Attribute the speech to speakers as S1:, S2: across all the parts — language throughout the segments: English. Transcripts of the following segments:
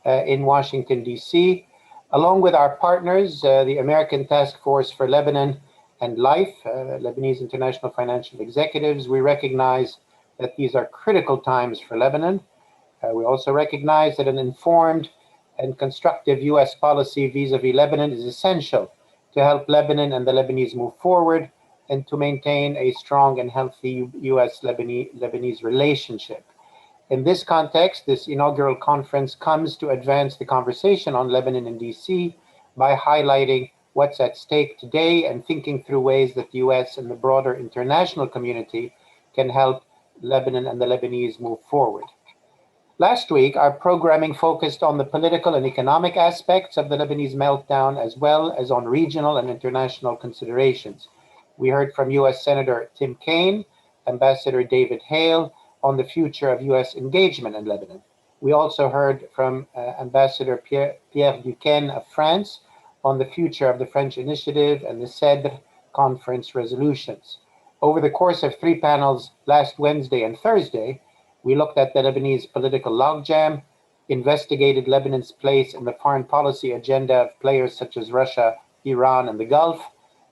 S1: in Washington, D.C. Along with our partners, the American Task Force for Lebanon and LIFE, Lebanese International Financial Executives, we recognize that these are critical times for Lebanon. We also recognize that an informed and constructive U.S. policy vis-a-vis Lebanon is essential to help Lebanon and the Lebanese move forward and to maintain a strong and healthy U.S.-Lebanese relationship. In this context, this inaugural conference comes to advance the conversation on Lebanon in D.C. by highlighting what's at stake today and thinking through ways that the U.S. and the broader international community can help Lebanon and the Lebanese move forward. Last week, our programming focused on the political and economic aspects of the Lebanese meltdown, as well as on regional and international considerations. We heard from U.S. Senator Tim Kaine, Ambassador David Hale, on the future of U.S. engagement in Lebanon. We also heard from Ambassador Pierre Duquesne of France on the future of the French initiative and the CEDR conference resolutions. Over the course of 3 panels last Wednesday and Thursday, we looked at the Lebanese political logjam, investigated Lebanon's place in the foreign policy agenda of players such as Russia, Iran, and the Gulf,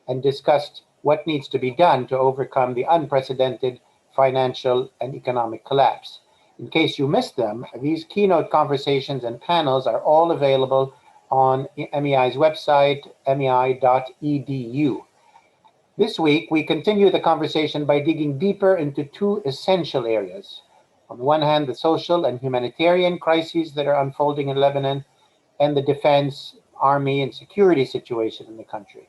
S1: and discussed what needs to be done to overcome the unprecedented financial and economic collapse. In case you missed them, these keynote conversations and panels are all available on MEI's website, mei.edu. This week, we continue the conversation by digging deeper into 2 essential areas. On the one hand, the social and humanitarian crises that are unfolding in Lebanon, and the defense, army, and security situation in the country.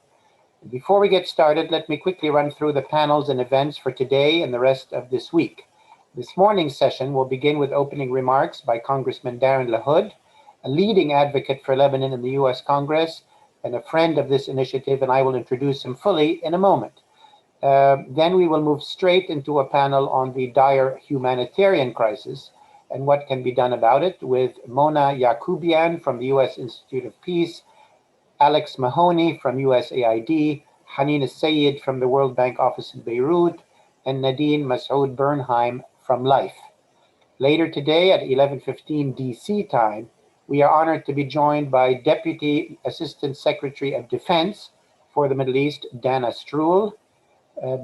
S1: Before we get started, let me quickly run through the panels and events for today and the rest of this week. This morning's session will begin with opening remarks by Congressman Darren Lahood, a leading advocate for Lebanon in the U.S. Congress and a friend of this initiative, and I will introduce him fully in a moment. Then we will move straight into a panel on the dire humanitarian crisis and what can be done about it with Mona Yacoubian from the U.S. Institute of Peace, Alex Mahoney from USAID, Hanina Sayed from the World Bank Office in Beirut, and Nadine Masoud Bernheim from LIFE. Later today at 11:15 DC time, we are honored to be joined by Deputy Assistant Secretary of Defense for the Middle East, Dana Struhl,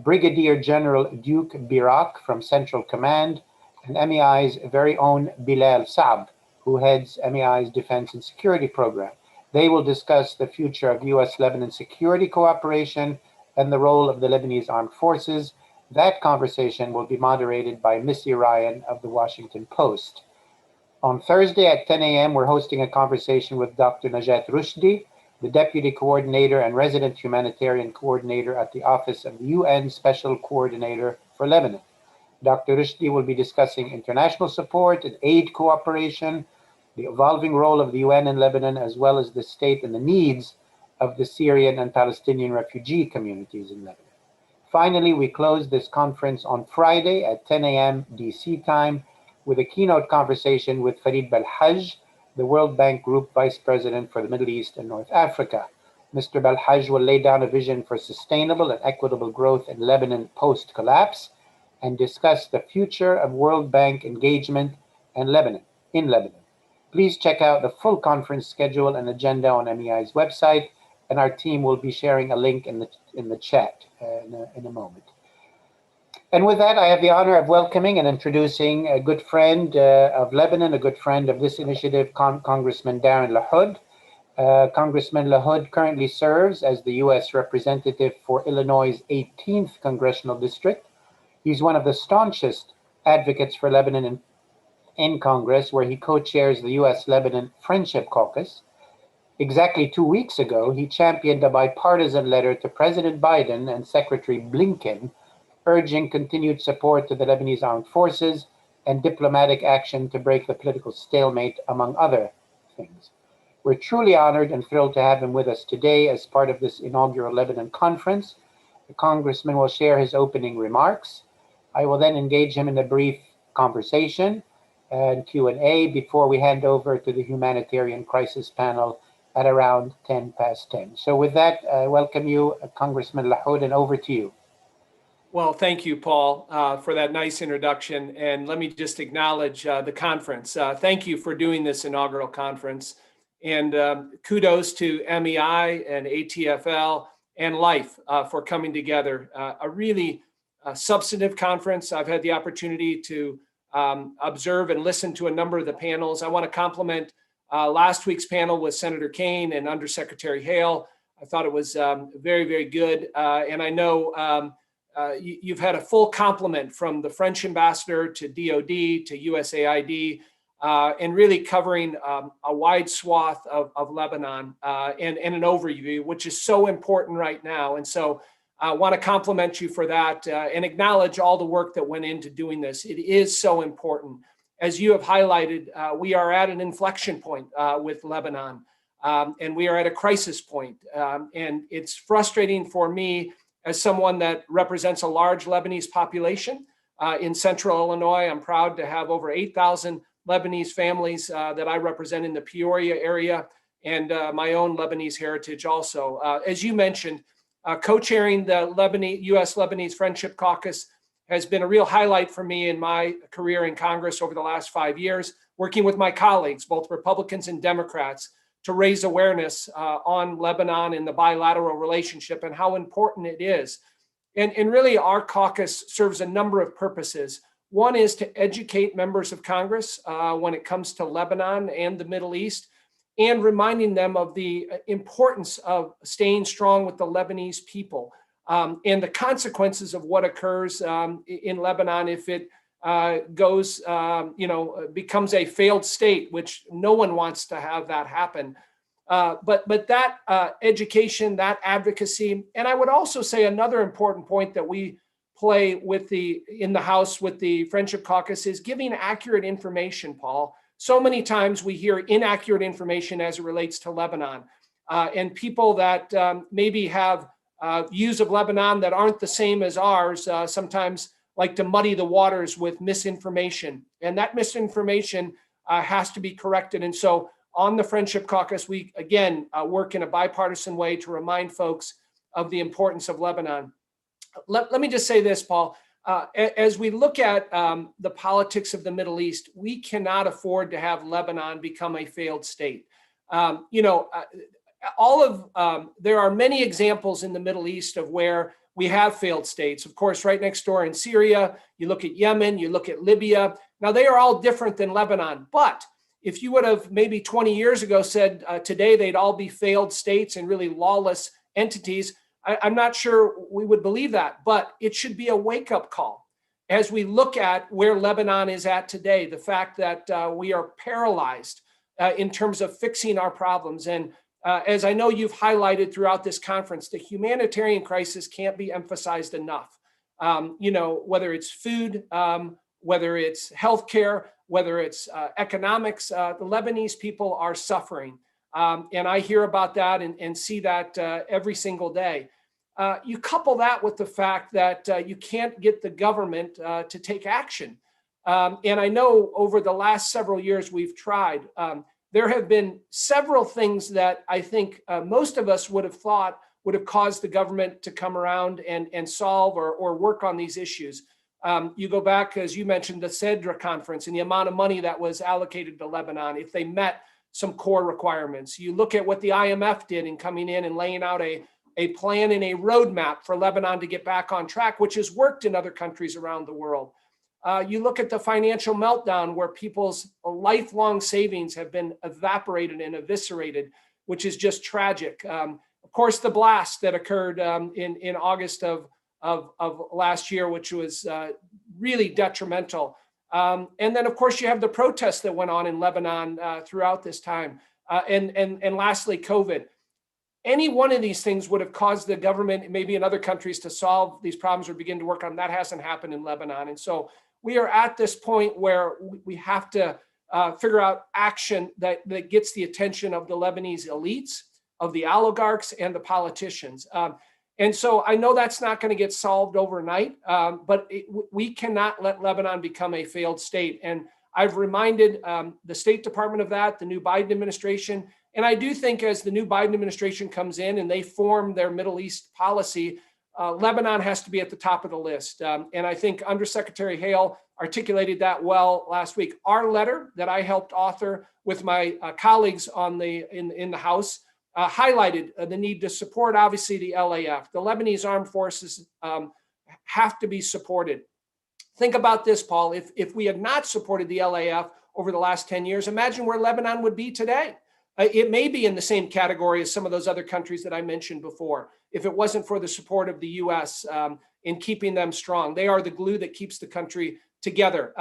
S1: Brigadier General Duke Birak from Central Command, and MEI's very own Bilal Saab, who heads MEI's Defense and Security Program. They will discuss the future of U.S.-Lebanon security cooperation and the role of the Lebanese armed forces. That conversation will be moderated by Missy Ryan of the Washington Post. On Thursday at 10 a.m., we're hosting a conversation with Dr. Najat Rushdi, the Deputy Coordinator and Resident Humanitarian Coordinator at the Office of the UN Special Coordinator for Lebanon. Dr. Rushdi will be discussing international support and aid cooperation, the evolving role of the UN in Lebanon, as well as the state and the needs of the Syrian and Palestinian refugee communities in Lebanon. Finally, we close this conference on Friday at 10 a.m. DC time with a keynote conversation with Farid Belhaj, the World Bank Group Vice President for the Middle East and North Africa. Mr. Belhaj will lay down a vision for sustainable and equitable growth in Lebanon post-collapse and discuss the future of World Bank engagement in Lebanon. Please check out the full conference schedule and agenda on MEI's website, and our team will be sharing a link in the chat in a moment. And with that, I have the honor of welcoming and introducing a good friend of Lebanon, a good friend of this initiative, Congressman Darren Lahood. Congressman Lahood currently serves as the U.S. representative for Illinois' 18th Congressional District. He's one of the staunchest advocates for Lebanon in Congress, where he co-chairs the U.S.-Lebanon Friendship Caucus. Exactly 2 weeks ago, he championed a bipartisan letter to President Biden and Secretary Blinken, urging continued support to the Lebanese armed forces and diplomatic action to break the political stalemate, among other things. We're truly honored and thrilled to have him with us today as part of this inaugural Lebanon conference. The Congressman will share his opening remarks. I will then engage him in a brief conversation and Q&A before we hand over to the Humanitarian Crisis panel at around 10 past 10. So with that, I welcome you, Congressman Lahoud, and over to you.
S2: Well, thank you, Paul, for that nice introduction. And let me just acknowledge the conference. Thank you for doing this inaugural conference. And kudos to MEI and ATFL and LIFE for coming together. A really substantive conference. I've had the opportunity to observe and listen to a number of the panels. I want to compliment last week's panel with Senator Kaine and Undersecretary Hale. I thought it was very, very good. And I know you've had a full complement from the French ambassador to DOD to USAID, and really covering a wide swath of Lebanon and an overview, which is so important right now. And so I want to compliment you for that and acknowledge all the work that went into doing this. It is so important. As you have highlighted, we are at an inflection point with Lebanon, and we are at a crisis point. And it's frustrating for me as someone that represents a large Lebanese population in central Illinois. I'm proud to have over 8,000 Lebanese families that I represent in the Peoria area, and my own Lebanese heritage also. As you mentioned, co-chairing the U.S.-Lebanese Friendship Caucus has been a real highlight for me in my career in Congress over the last 5 years, working with my colleagues, both Republicans and Democrats, to raise awareness on Lebanon and the bilateral relationship and how important it is. And really, our caucus serves a number of purposes. One is to educate members of Congress when it comes to Lebanon and the Middle East, and reminding them of the importance of staying strong with the Lebanese people and the consequences of what occurs in Lebanon if it becomes a failed state, which no one wants to have that happen. But that education, that advocacy, and I would also say another important point that we play in the House with the Friendship Caucus is giving accurate information, Paul. So many times we hear inaccurate information as it relates to Lebanon, and people that maybe have views of Lebanon that aren't the same as ours sometimes like to muddy the waters with misinformation, and that misinformation has to be corrected. And so on the Friendship Caucus, we again work in a bipartisan way to remind folks of the importance of Lebanon. Let me just say this, Paul. As we look at the politics of the Middle East, we cannot afford to have Lebanon become a failed state. There are many examples in the Middle East of where we have failed states. Of course, right next door in Syria, you look at Yemen, you look at Libya. Now, they are all different than Lebanon. But if you would have maybe 20 years ago said today they'd all be failed states and really lawless entities, I'm not sure we would believe that. But it should be a wake-up call as we look at where Lebanon is at today, the fact that we are paralyzed in terms of fixing our problems. And as I know you've highlighted throughout this conference, the humanitarian crisis can't be emphasized enough. Whether it's food, whether it's healthcare, whether it's economics, the Lebanese people are suffering. And I hear about that and see that every single day. You couple that with the fact that you can't get the government to take action. And I know over the last several years we've tried. There have been several things that I think most of us would have thought would have caused the government to come around and solve or work on these issues. You go back, as you mentioned, the CEDRA conference and the amount of money that was allocated to Lebanon if they met some core requirements. You look at what the IMF did in coming in and laying out a plan and a roadmap for Lebanon to get back on track, which has worked in other countries around the world. You look at the financial meltdown where people's lifelong savings have been evaporated and eviscerated, which is just tragic. Of course, the blast that occurred in August of last year, which was really detrimental. And then, of course, you have the protests that went on in Lebanon throughout this time. And lastly, COVID. Any one of these things would have caused the government, maybe in other countries, to solve these problems or begin to work on them. That hasn't happened in Lebanon. And so we are at this point where we have to figure out action that gets the attention of the Lebanese elites, of the oligarchs, and the politicians. And so I know that's not going to get solved overnight, but we cannot let Lebanon become a failed state. And I've reminded the State Department of that, the new Biden administration. And I do think as the new Biden administration comes in and they form their Middle East policy, Lebanon has to be at the top of the list. And I think Undersecretary Hale articulated that well last week. Our letter that I helped author with my colleagues in the House highlighted the need to support, obviously, the LAF. The Lebanese armed forces have to be supported. Think about this, Paul. If we had not supported the LAF over the last 10 years, imagine where Lebanon would be today. It may be in the same category as some of those other countries that I mentioned before, if it wasn't for the support of the US in keeping them strong. They are the glue that keeps the country together.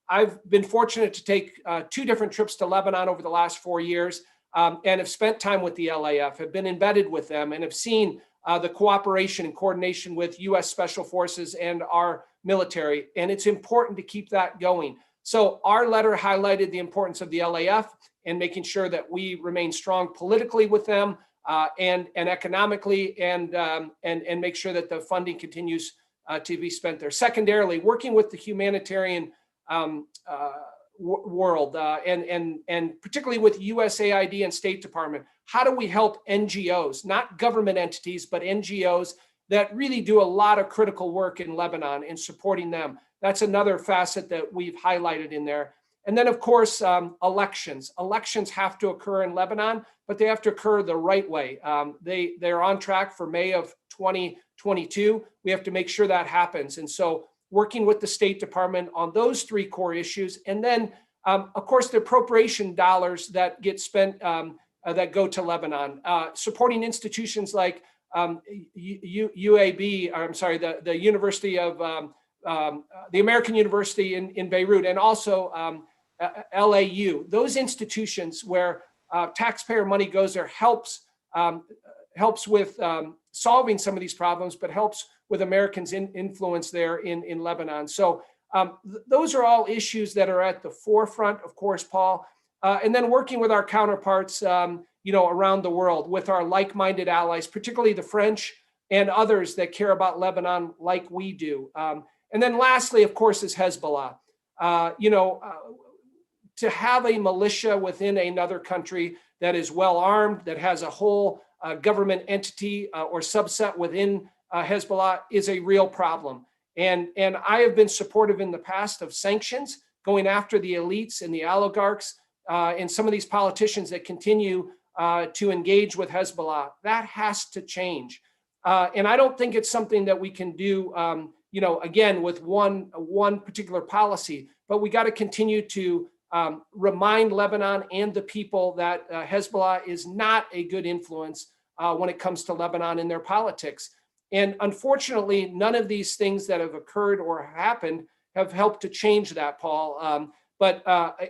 S2: I've been fortunate to take 2 different trips to Lebanon over the last 4 years and have spent time with the LAF, have been embedded with them, and have seen the cooperation and coordination with US Special Forces and our military. And it's important to keep that going. So our letter highlighted the importance of the LAF and making sure that we remain strong politically with them and economically, and make sure that the funding continues to be spent there. Secondarily, working with the humanitarian world and particularly with USAID and State Department. How do we help NGOs, not government entities, but NGOs that really do a lot of critical work in Lebanon and supporting them? That's another facet that we've highlighted in there. And then, of course, elections. Elections have to occur in Lebanon, but they have to occur the right way. They're on track for May of 2022. We have to make sure that happens. And so working with the State Department on those 3 core issues. And then, of course, the appropriation dollars that get spent that go to Lebanon, supporting institutions like UAB, or I'm sorry, the University of, the American University in Beirut, and also LAU. Those institutions where taxpayer money goes there helps with solving some of these problems, but helps with Americans' influence there in Lebanon. So those are all issues that are at the forefront, of course, Paul. And then working with our counterparts, around the world, with our like-minded allies, particularly the French and others that care about Lebanon like we do. And then lastly, of course, is Hezbollah. To have a militia within another country that is well armed, that has a whole government entity or subset within Hezbollah is a real problem. And I have been supportive in the past of sanctions, going after the elites and the oligarchs and some of these politicians that continue to engage with Hezbollah. That has to change. And I don't think it's something that we can do, again, with one particular policy, but we got to continue to remind Lebanon and the people that Hezbollah is not a good influence when it comes to Lebanon and their politics. And unfortunately, none of these things that have occurred or happened have helped to change that, Paul. But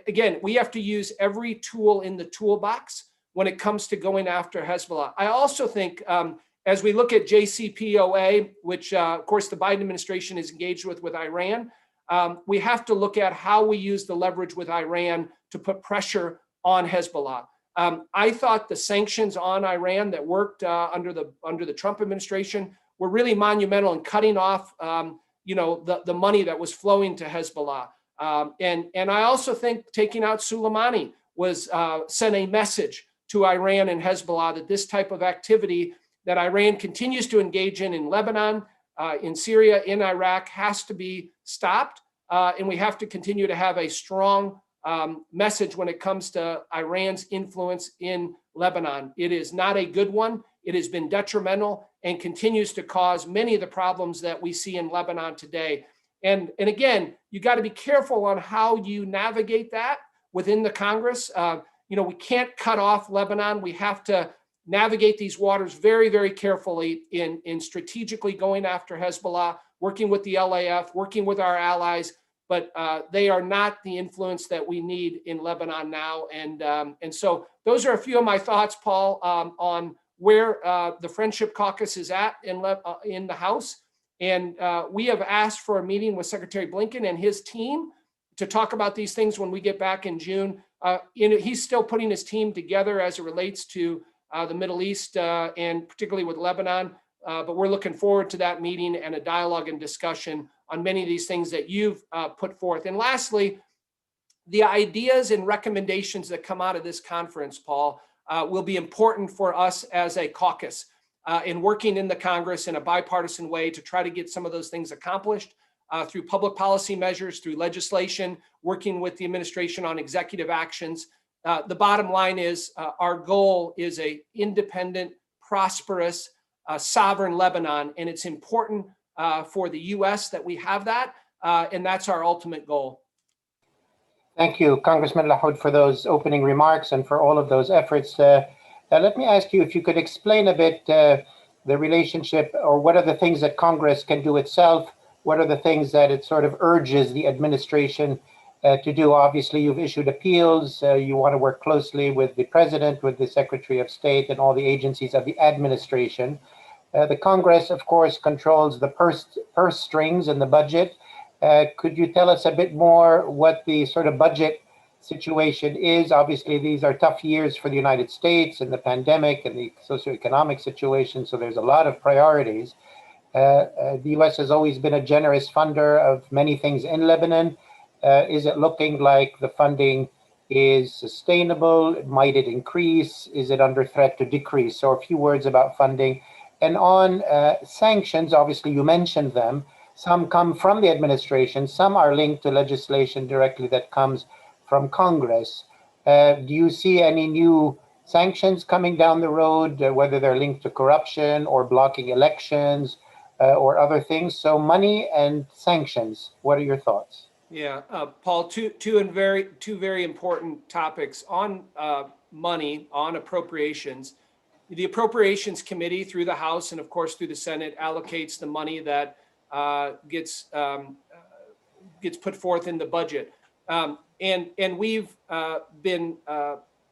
S2: again, we have to use every tool in the toolbox when it comes to going after Hezbollah. I also think as we look at JCPOA, which of course the Biden administration is engaged with Iran, we have to look at how we use the leverage with Iran to put pressure on Hezbollah. I thought the sanctions on Iran that worked under the Trump administration were really monumental in cutting off, the money that was flowing to Hezbollah. And I also think taking out Soleimani was sent a message to Iran and Hezbollah that this type of activity that Iran continues to engage in Lebanon, in Syria, in Iraq, has to be stopped. And we have to continue to have a strong message when it comes to Iran's influence in Lebanon. It is not a good one. It has been detrimental and continues to cause many of the problems that we see in Lebanon today. And again, you got to be careful on how you navigate that within the Congress. We can't cut off Lebanon. We have to navigate these waters very, very carefully in strategically going after Hezbollah, working with the LAF, working with our allies, but they are not the influence that we need in Lebanon now. And so those are a few of my thoughts, Paul, on where the Friendship Caucus is at in the House. And we have asked for a meeting with Secretary Blinken and his team to talk about these things when we get back in June. He's still putting his team together as it relates to the Middle East and particularly with Lebanon. But we're looking forward to that meeting and a dialogue and discussion on many of these things that you've put forth. And lastly, the ideas and recommendations that come out of this conference, Paul, will be important for us as a caucus. in working in the Congress in a bipartisan way to try to get some of those things accomplished through public policy measures, through legislation, working with the administration on executive actions. The bottom line is our goal is a independent, prosperous, sovereign Lebanon, and it's important for the U.S. that we have that, and that's our ultimate goal.
S1: Thank you, Congressman Lahood, for those opening remarks and for all of those efforts. Let me ask you if you could explain a bit the relationship, or what are the things that Congress can do itself? What are the things that it sort of urges the administration to do? Obviously, you've issued appeals. You want to work closely with the president, with the Secretary of State, and all the agencies of the administration. The Congress, of course, controls the purse strings and the budget. Could you tell us a bit more what the sort of budget situation is? Obviously, these are tough years for the United States and the pandemic and the socio-economic situation, so there's a lot of priorities. The U.S. has always been a generous funder of many things in Lebanon. Is it looking like the funding is sustainable? Might it increase? Is it under threat to decrease? So a few words about funding. And on sanctions, obviously you mentioned them. Some come from the administration. Some are linked to legislation directly that comes from Congress. Do you see any new sanctions coming down the road, whether they're linked to corruption or blocking elections or other things? So money and sanctions, what are your thoughts?
S2: Yeah, Paul, two very important topics on money, on appropriations. The Appropriations Committee through the House and of course through the Senate allocates the money that gets put forth in the budget. And we've been,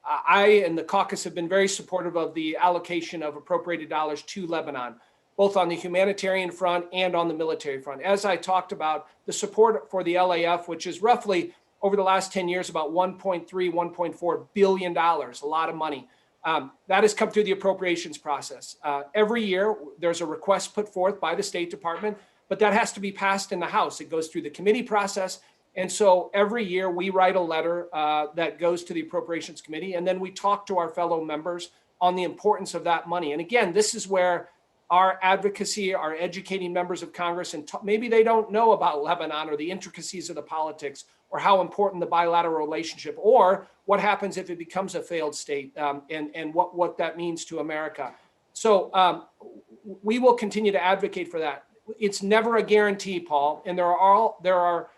S2: I and the caucus have been very supportive of the allocation of appropriated dollars to Lebanon, both on the humanitarian front and on the military front. As I talked about, the support for the LAF, which is roughly over the last 10 years, about $1.3, $1.4 billion, a lot of money. That has come through the appropriations process. Every year, there's a request put forth by the State Department, but that has to be passed in the House. It goes through the committee process. And so every year we write a letter that goes to the Appropriations Committee, and then we talk to our fellow members on the importance of that money. And again, this is where our advocacy, our educating members of Congress, and maybe they don't know about Lebanon or the intricacies of the politics or how important the bilateral relationship, or what happens if it becomes a failed state, and what that means to America. So we will continue to advocate for that. It's never a guarantee, Paul, and there are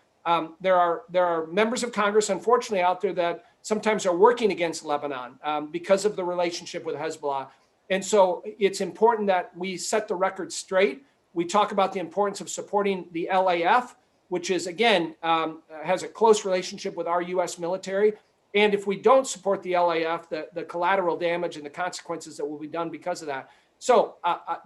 S2: members of Congress, unfortunately, out there that sometimes are working against Lebanon because of the relationship with Hezbollah. And so it's important that we set the record straight. We talk about the importance of supporting the LAF, which is, again, has a close relationship with our U.S. military. And if we don't support the LAF, the collateral damage and the consequences that will be done because of that. So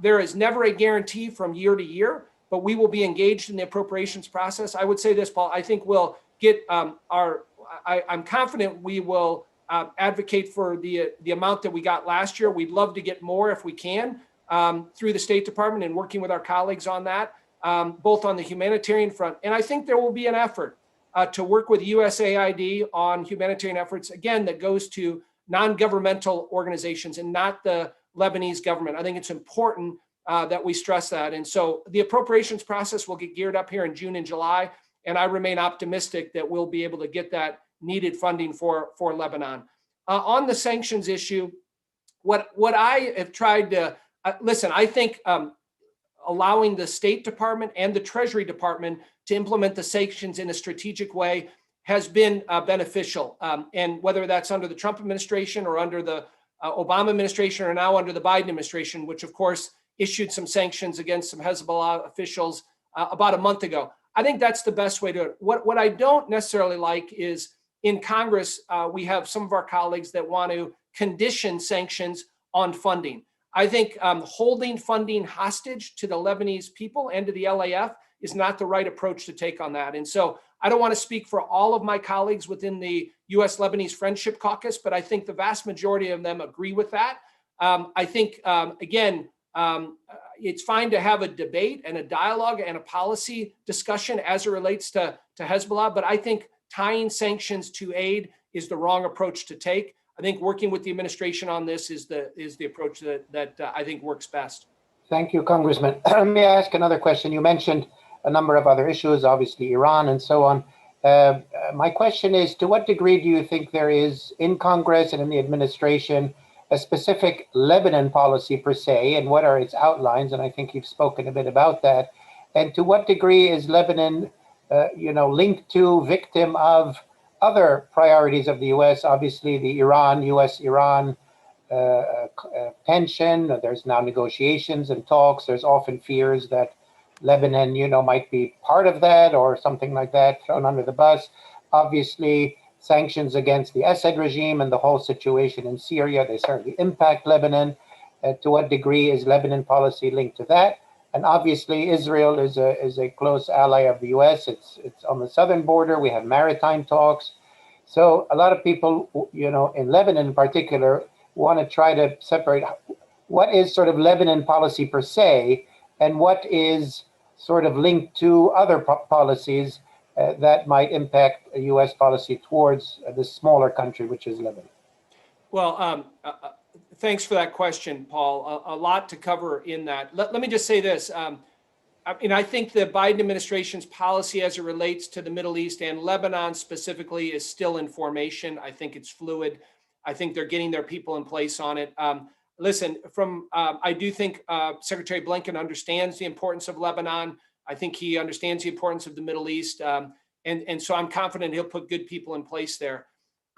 S2: there is never a guarantee from year to year, but we will be engaged in the appropriations process. I would say this, Paul, I think we'll get I'm confident we will advocate for the amount that we got last year. We'd love to get more if we can through the State Department and working with our colleagues on that, both on the humanitarian front. And I think there will be an effort to work with USAID on humanitarian efforts, again, that goes to non-governmental organizations and not the Lebanese government. I think it's important that we stress that. And so the appropriations process will get geared up here in June and July, and I remain optimistic that we'll be able to get that needed funding for Lebanon. On the sanctions issue, what I have tried to, listen, I think allowing the State Department and the Treasury Department to implement the sanctions in a strategic way has been beneficial. And whether that's under the Trump administration or under the Obama administration or now under the Biden administration, which of course issued some sanctions against some Hezbollah officials about a month ago. I think that's the best way to do it. What I don't necessarily like is in Congress, we have some of our colleagues that want to condition sanctions on funding. I think holding funding hostage to the Lebanese people and to the LAF is not the right approach to take on that. And so I don't want to speak for all of my colleagues within the U.S. Lebanese Friendship Caucus, but I think the vast majority of them agree with that. I think, again, it's fine to have a debate and a dialogue and a policy discussion as it relates to Hezbollah, but I think tying sanctions to aid is the wrong approach to take. I think working with the administration on this is the approach that I think works best.
S1: Thank you, Congressman. Let me ask another question. You mentioned a number of other issues, obviously Iran and so on. My question is, to what degree do you think there is in Congress and in the administration a specific Lebanon policy per se, and what are its outlines? And I think you've spoken a bit about that. And to what degree is Lebanon, linked to, victim of other priorities of the U.S., obviously the U.S.-Iran tension? There's now negotiations and talks. There's often fears that Lebanon, might be part of that or something like that, thrown under the bus. Obviously, sanctions against the Assad regime and the whole situation in Syria, they certainly impact Lebanon. To what degree is Lebanon policy linked to that? And obviously, Israel is a close ally of the U.S. It's on the southern border. We have maritime talks. So a lot of people, in Lebanon in particular, want to try to separate what is sort of Lebanon policy per se and what is sort of linked to other policies that might impact a U.S. policy towards this smaller country, which is Lebanon.
S2: Well, thanks for that question, Paul. A lot to cover in that. Let me just say this. I think the Biden administration's policy as it relates to the Middle East and Lebanon specifically is still in formation. I think it's fluid. I think they're getting their people in place on it. Listen, I do think Secretary Blinken understands the importance of Lebanon. I think he understands the importance of the Middle East. And so I'm confident he'll put good people in place there.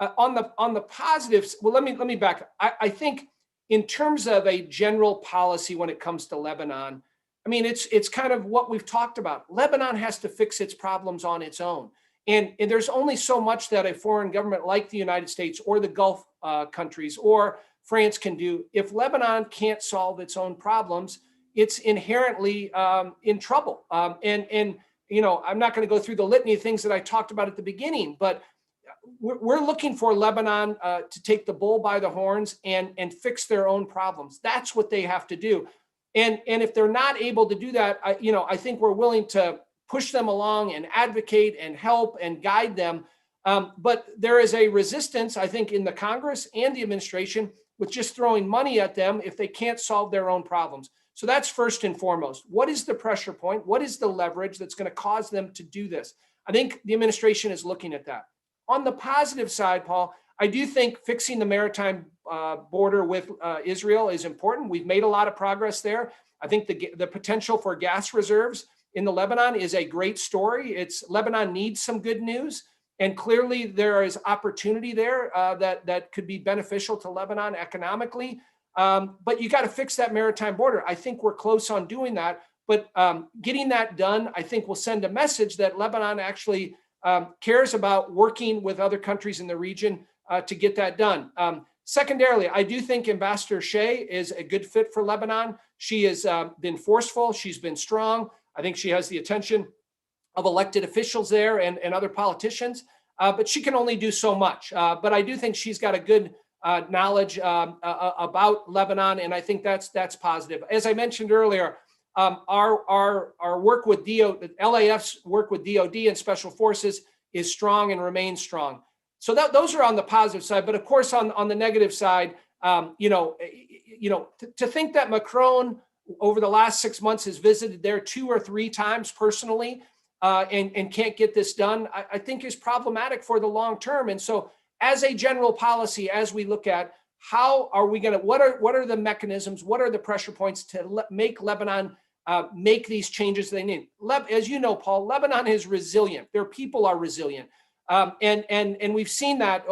S2: On the positives, well, let me back up. I think in terms of a general policy when it comes to Lebanon, it's kind of what we've talked about. Lebanon has to fix its problems on its own. And there's only so much that a foreign government like the United States or the Gulf countries or France can do. If Lebanon can't solve its own problems, it's inherently in trouble. And I'm not going to go through the litany of things that I talked about at the beginning, but we're looking for Lebanon to take the bull by the horns and fix their own problems. That's what they have to do. And if they're not able to do that, I think we're willing to push them along and advocate and help and guide them. But there is a resistance, I think, in the Congress and the administration with just throwing money at them if they can't solve their own problems. So that's first and foremost. What is the pressure point? What is the leverage that's going to cause them to do this? I think the administration is looking at that. On the positive side, Paul, I do think fixing the maritime border with Israel is important. We've made a lot of progress there. I think the potential for gas reserves in the Lebanon is a great story. Lebanon needs some good news. And clearly there is opportunity there that could be beneficial to Lebanon economically. But you got to fix that maritime border. I think we're close on doing that. But getting that done, I think will send a message that Lebanon actually cares about working with other countries in the region to get that done. Secondarily, I do think Ambassador Shea is a good fit for Lebanon. She has been forceful. She's been strong. I think she has the attention of elected officials there and other politicians, but she can only do so much. But I do think she's got a good knowledge about Lebanon, and I think that's positive. As I mentioned earlier, our work with LAF's work with DOD and Special Forces is strong and remains strong. So those are on the positive side. But of course, on the negative side, to think that Macron over the last 6 months has visited there 2 or 3 times personally and can't get this done, I think is problematic for the long term. And so as a general policy, as we look at how are we going to, what are the mechanisms, what are the pressure points to make Lebanon make these changes they need? As you know, Paul, Lebanon is resilient. Their people are resilient. And we've seen that,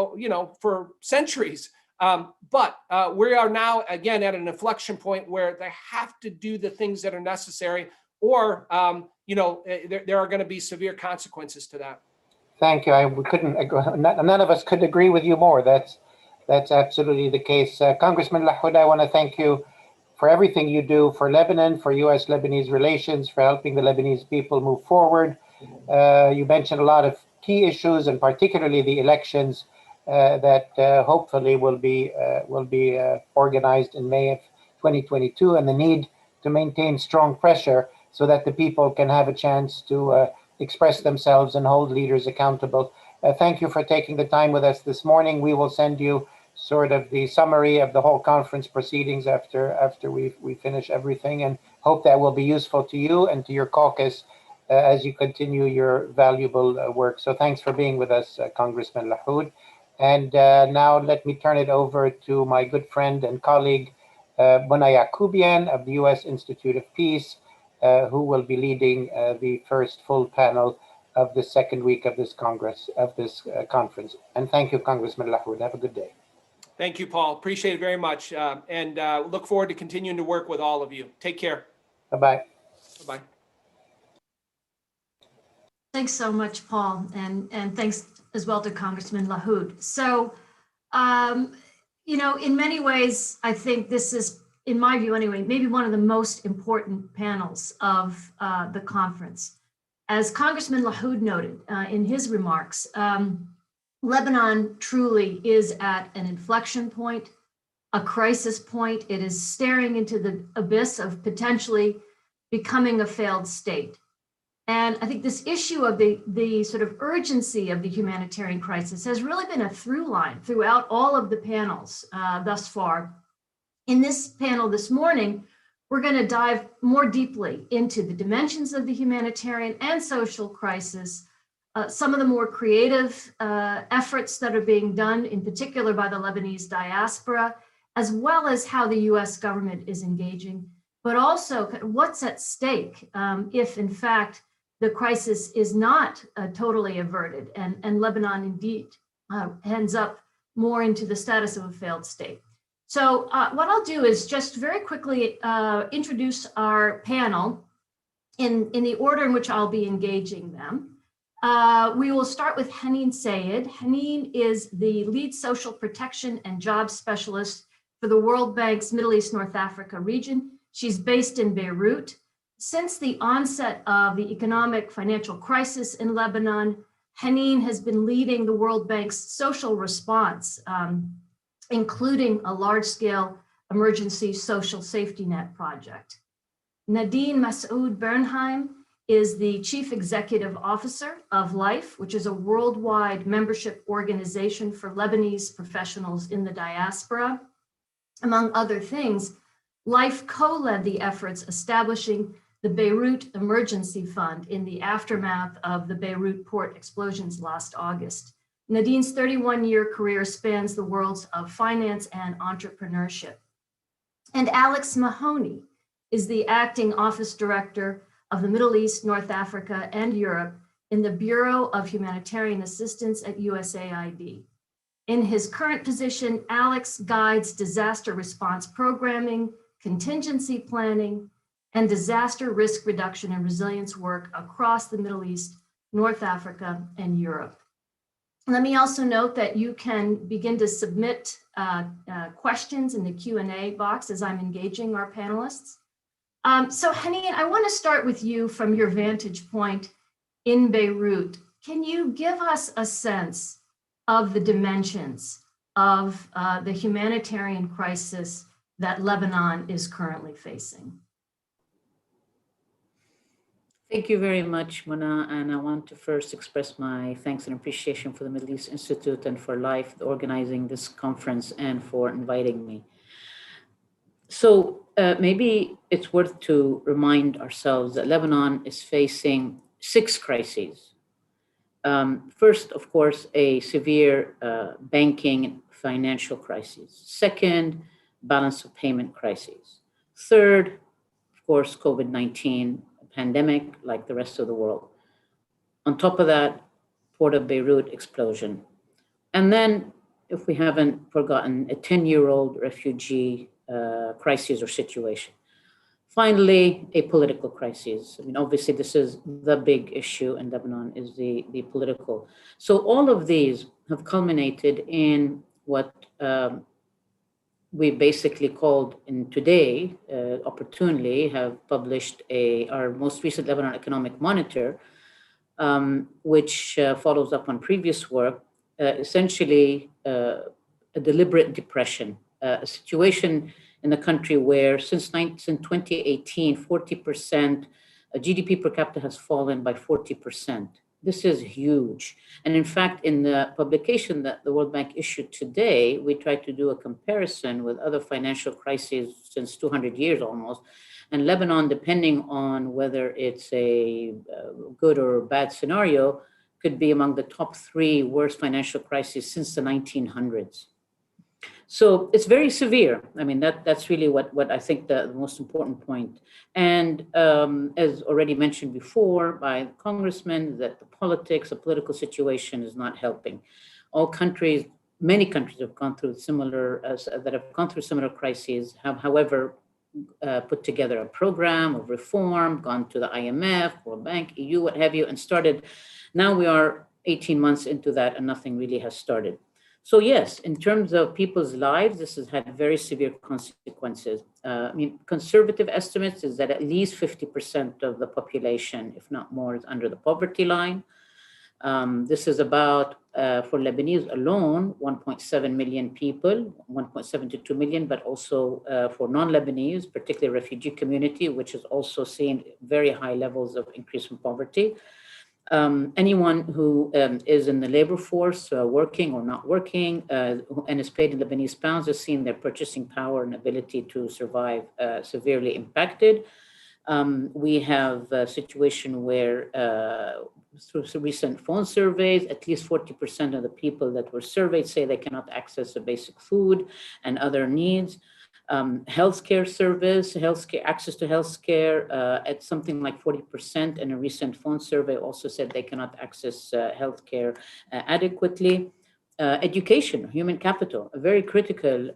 S2: for centuries. But we are now, again, at an inflection point where they have to do the things that are necessary, or, there are going to be severe consequences to that.
S1: Thank you. None of us could agree with you more. That's absolutely the case. Congressman Lahood, I want to thank you for everything you do for Lebanon, for U.S.-Lebanese relations, for helping the Lebanese people move forward. You mentioned a lot of key issues, and particularly the elections that hopefully will be organized in May of 2022, and the need to maintain strong pressure so that the people can have a chance to express themselves and hold leaders accountable. Thank you for taking the time with us this morning. We will send you sort of the summary of the whole conference proceedings after we finish everything, and hope that will be useful to you and to your caucus as you continue your valuable work. So thanks for being with us, Congressman Lahood. And now let me turn it over to my good friend and colleague, Mona Yakubian of the U.S. Institute of Peace, who will be leading the first full panel of the second week of this conference. And thank you, Congressman Lahoud. Have a good day.
S2: Thank you, Paul. Appreciate it very much. And look forward to continuing to work with all of you. Take care.
S1: Bye-bye.
S2: Bye-bye.
S3: Thanks so much, Paul, and thanks as well to Congressman Lahoud. So, you know, in many ways, I think this is, in my view anyway, maybe one of the most important panels of the conference. As Congressman Lahoud noted in his remarks, Lebanon truly is at an inflection point, a crisis point. It is staring into the abyss of potentially becoming a failed state. And I think this issue of the sort of urgency of the humanitarian crisis has really been a through line throughout all of the panels thus far. In this panel this morning, we're going to dive more deeply into the dimensions of the humanitarian and social crisis, some of the more creative efforts that are being done, in particular by the Lebanese diaspora, as well as how the US government is engaging, but also what's at stake if, in fact, the crisis is not totally averted and Lebanon indeed ends up more into the status of a failed state. So what I'll do is just very quickly introduce our panel in the order in which I'll be engaging them. We will start with Haneen Sayed. Haneen is the lead social protection and jobs specialist for the World Bank's Middle East North Africa region. She's based in Beirut. Since the onset of the economic financial crisis in Lebanon, Haneen has been leading the World Bank's social response, including a large-scale emergency social safety net project. Nadine Masoud Bernheim is the Chief Executive Officer of LIFE, which is a worldwide membership organization for Lebanese professionals in the diaspora. Among other things, LIFE co-led the efforts establishing the Beirut Emergency Fund in the aftermath of the Beirut port explosions last August. Nadine's 31-year career spans the worlds of finance and entrepreneurship. And Alex Mahoney is the acting office director of the Middle East, North Africa, and Europe in the Bureau of Humanitarian Assistance at USAID. In his current position, Alex guides disaster response programming, contingency planning, and disaster risk reduction and resilience work across the Middle East, North Africa, and Europe. Let me also note that you can begin to submit questions in the Q&A box as I'm engaging our panelists. So Haneen, I want to start with you from your vantage point in Beirut. Can you give us a sense of the dimensions of the humanitarian crisis that Lebanon is currently facing?
S4: Thank you very much, Mona, and I want to first express my thanks and appreciation for the Middle East Institute and for LIFE organizing this conference and for inviting me. So maybe it's worth to remind ourselves that Lebanon is facing 6 crises. First, of course, a severe banking and financial crisis. Second, balance of payment crisis. Third, of course, COVID-19 pandemic like the rest of the world. On top of that, Port of Beirut explosion. And then, if we haven't forgotten, a 10-year-old refugee crisis or situation. Finally, a political crisis. I mean, obviously, this is the big issue in Lebanon is the political. So all of these have culminated in what we basically called in today, opportunely, have published our most recent Lebanon Economic Monitor, which follows up on previous work, essentially a deliberate depression, a situation in the country where since 2018, 40%, GDP per capita has fallen by 40%. This is huge. And in fact, in the publication that the World Bank issued today, we tried to do a comparison with other financial crises since 200 years almost. And Lebanon, depending on whether it's a good or bad scenario, could be among the top 3 worst financial crises since the 1900s. So it's very severe. I mean, that's really what I think the most important point. And as already mentioned before by the congressman, that the political situation is not helping. All countries, many countries have gone through similar crises, have, however, put together a program of reform, gone to the IMF, World Bank, EU, what have you, and started. Now we are 18 months into that and nothing really has started. So yes, in terms of people's lives, this has had very severe consequences. I mean, conservative estimates is that at least 50% of the population, if not more, is under the poverty line. This is about, for Lebanese alone, 1.7 million people, 1.7 to 2 million, but also for non-Lebanese, particularly refugee community, which is also seeing very high levels of increase in poverty. Anyone who is in the labor force, working or not working, and is paid in Lebanese pounds, is seeing their purchasing power and ability to survive severely impacted. We have a situation where, through some recent phone surveys, at least 40% of the people that were surveyed say they cannot access the basic food and other needs. Healthcare service, access to healthcare at something like 40%. And a recent phone survey also said they cannot access healthcare adequately. Education, human capital, a very critical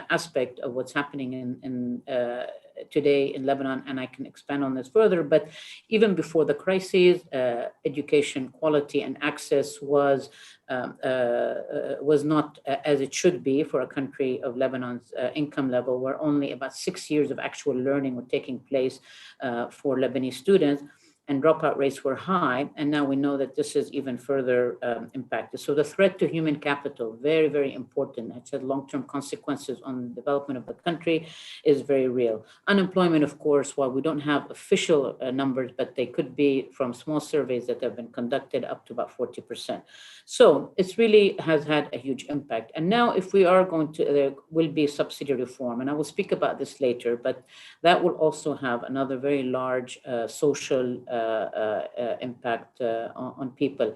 S4: aspect of what's happening in today in Lebanon, and I can expand on this further. But even before the crisis, education quality and access was not as it should be for a country of Lebanon's income level, where only about 6 years of actual learning were taking place for Lebanese students, and dropout rates were high. And now we know that this is even further impacted. So the threat to human capital, very, very important. It's had long-term consequences on the development of the country, is very real. Unemployment, of course, while we don't have official numbers, but they could be from small surveys that have been conducted up to about 40%. So it's really has had a huge impact. And now if we are going to, there will be subsidy reform, and I will speak about this later, but that will also have another very large social impact on people.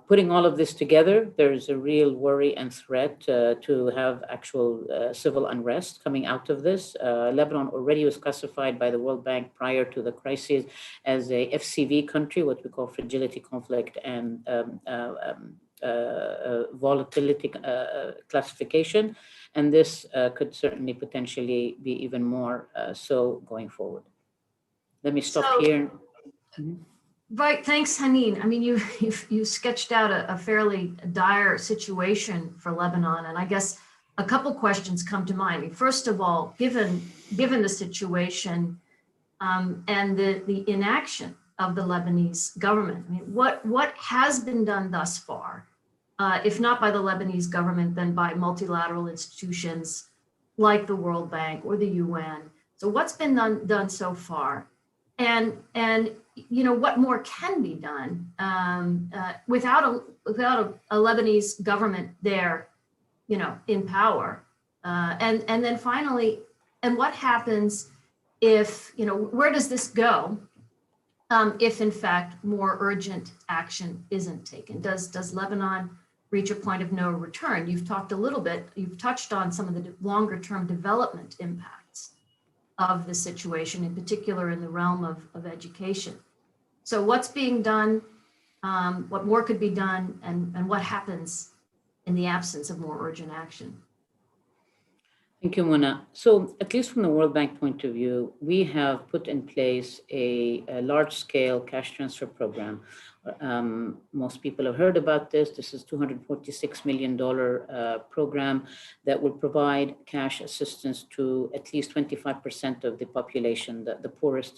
S4: Putting all of this together, there's a real worry and threat to have actual civil unrest coming out of this. Lebanon already was classified by the World Bank prior to the crisis as a FCV country, what we call fragility, conflict, and volatility classification. And this could certainly potentially be even more so going forward. Let me stop here. Mm-hmm.
S3: Right, thanks, Haneen. I mean, you sketched out a fairly dire situation for Lebanon, and I guess a couple questions come to mind. I mean, first of all, given the situation and the inaction of the Lebanese government, I mean, what has been done thus far, if not by the Lebanese government, then by multilateral institutions like the World Bank or the UN? So what's been done so far? And you know, what more can be done without a Lebanese government there, you know, in power? And then finally, and what happens if, you know, where does this go if in fact more urgent action isn't taken? Does Lebanon reach a point of no return? You've talked a little bit, you've touched on some of the longer term development impacts of the situation, in particular in the realm of education. So what's being done, what more could be done, and what happens in the absence of more urgent action?
S4: Thank you, Mona. So at least from the World Bank point of view, we have put in place a large-scale cash transfer program. Most people have heard about this. This is $246 million program that will provide cash assistance to at least 25% of the population, the poorest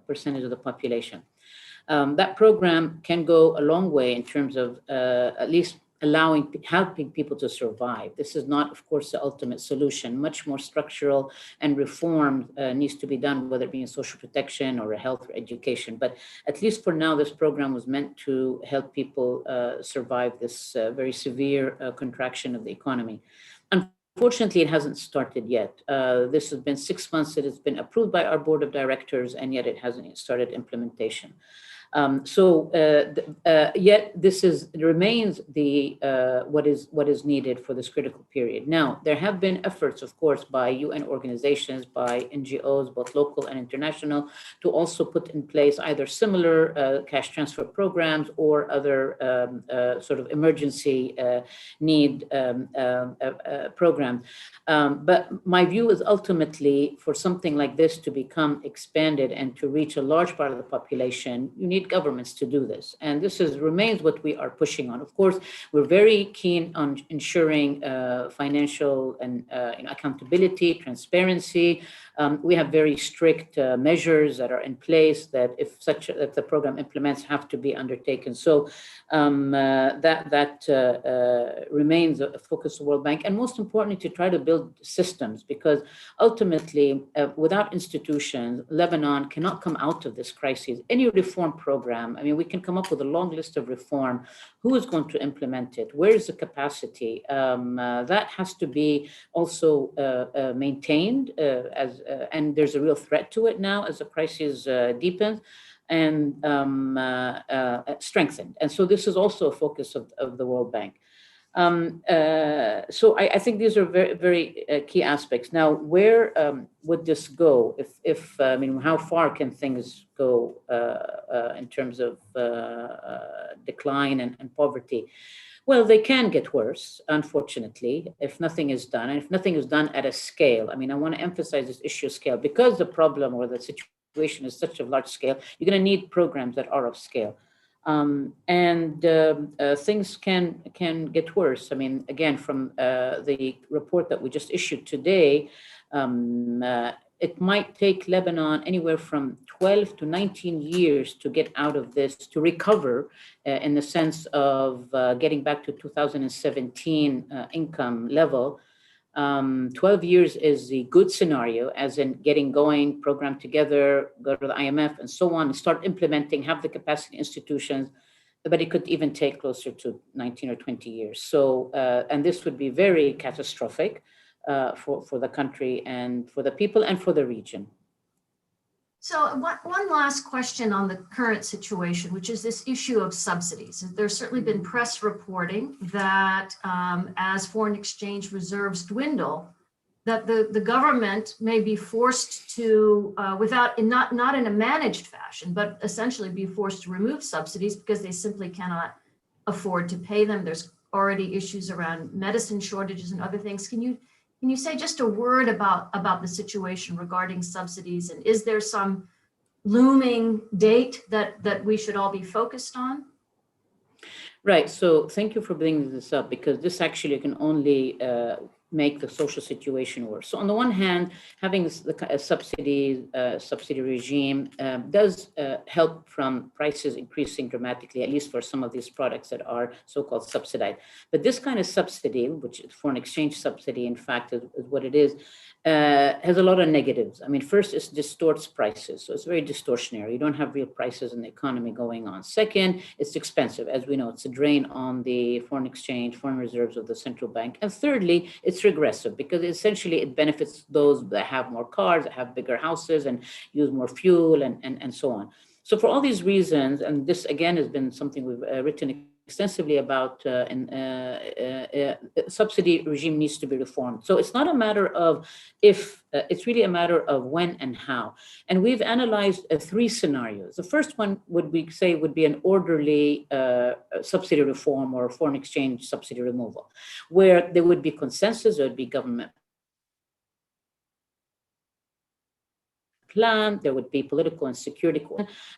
S4: percentage of the population. That program can go a long way in terms of at least helping people to survive. This is not, of course, the ultimate solution. Much more structural and reform needs to be done, whether it be in social protection or health or education. But at least for now, this program was meant to help people survive this very severe contraction of the economy. Unfortunately, it hasn't started yet. This has been 6 months that it's been approved by our board of directors, and yet it hasn't started implementation. Yet this remains what is needed for this critical period. Now, there have been efforts, of course, by UN organizations, by NGOs, both local and international, to also put in place either similar cash transfer programs or other sort of emergency need programs. But my view is ultimately for something like this to become expanded and to reach a large part of the population, you need governments to do this. And this remains what we are pushing on. Of course, we're very keen on ensuring financial and accountability, transparency. We have very strict measures that are in place that if the program implements have to be undertaken. So that remains a focus of the World Bank. And most importantly, to try to build systems, because ultimately, without institutions, Lebanon cannot come out of this crisis. Any reform program, I mean, we can come up with a long list of reform. Who is going to implement it? Where is the capacity? That has to be also maintained and there's a real threat to it now as the crisis deepens and strengthened. And so this is also a focus of the World Bank. So I think these are very, very key aspects. Now, where would this go? I mean, how far can things go in terms of decline and poverty? Well, they can get worse, unfortunately, if nothing is done, and if nothing is done at a scale. I mean, I want to emphasize this issue of scale, because the problem or the situation is such a large scale, you're going to need programs that are of scale. Things can get worse. I mean, again, from the report that we just issued today, it might take Lebanon anywhere from 12 to 19 years to get out of this, to recover in the sense of getting back to 2017 income level. 12 years is the good scenario, as in getting going, program together, go to the IMF and so on, and start implementing, have the capacity institutions, but it could even take closer to 19 or 20 years. So, and this would be very catastrophic for the country and for the people and for the region.
S3: So one last question on the current situation, which is this issue of subsidies. There's certainly been press reporting that as foreign exchange reserves dwindle, that the government may be forced to, not in a managed fashion, but essentially be forced to remove subsidies because they simply cannot afford to pay them. There's already issues around medicine shortages and other things. Can you say just a word about the situation regarding subsidies, and is there some looming date that we should all be focused on?
S4: Right. So thank you for bringing this up, because this actually can only make the social situation worse. So on the one hand, having a subsidy regime does help from prices increasing dramatically, at least for some of these products that are so-called subsidized. But this kind of subsidy, which is foreign exchange subsidy, in fact, is what it is, has a lot of negatives. I mean, first, it distorts prices. So it's very distortionary. You don't have real prices in the economy going on. Second, it's expensive. As we know, it's a drain on the foreign exchange, foreign reserves of the central bank. And thirdly, it's regressive, because essentially it benefits those that have more cars, that have bigger houses and use more fuel and so on. So for all these reasons, and this again has been something we've written extensively about, subsidy regime needs to be reformed. So it's not a matter of if, it's really a matter of when and how. And we've analyzed 3 scenarios. The first one would be an orderly subsidy reform or foreign exchange subsidy removal, where there would be consensus, there would be government plan, there would be political and security,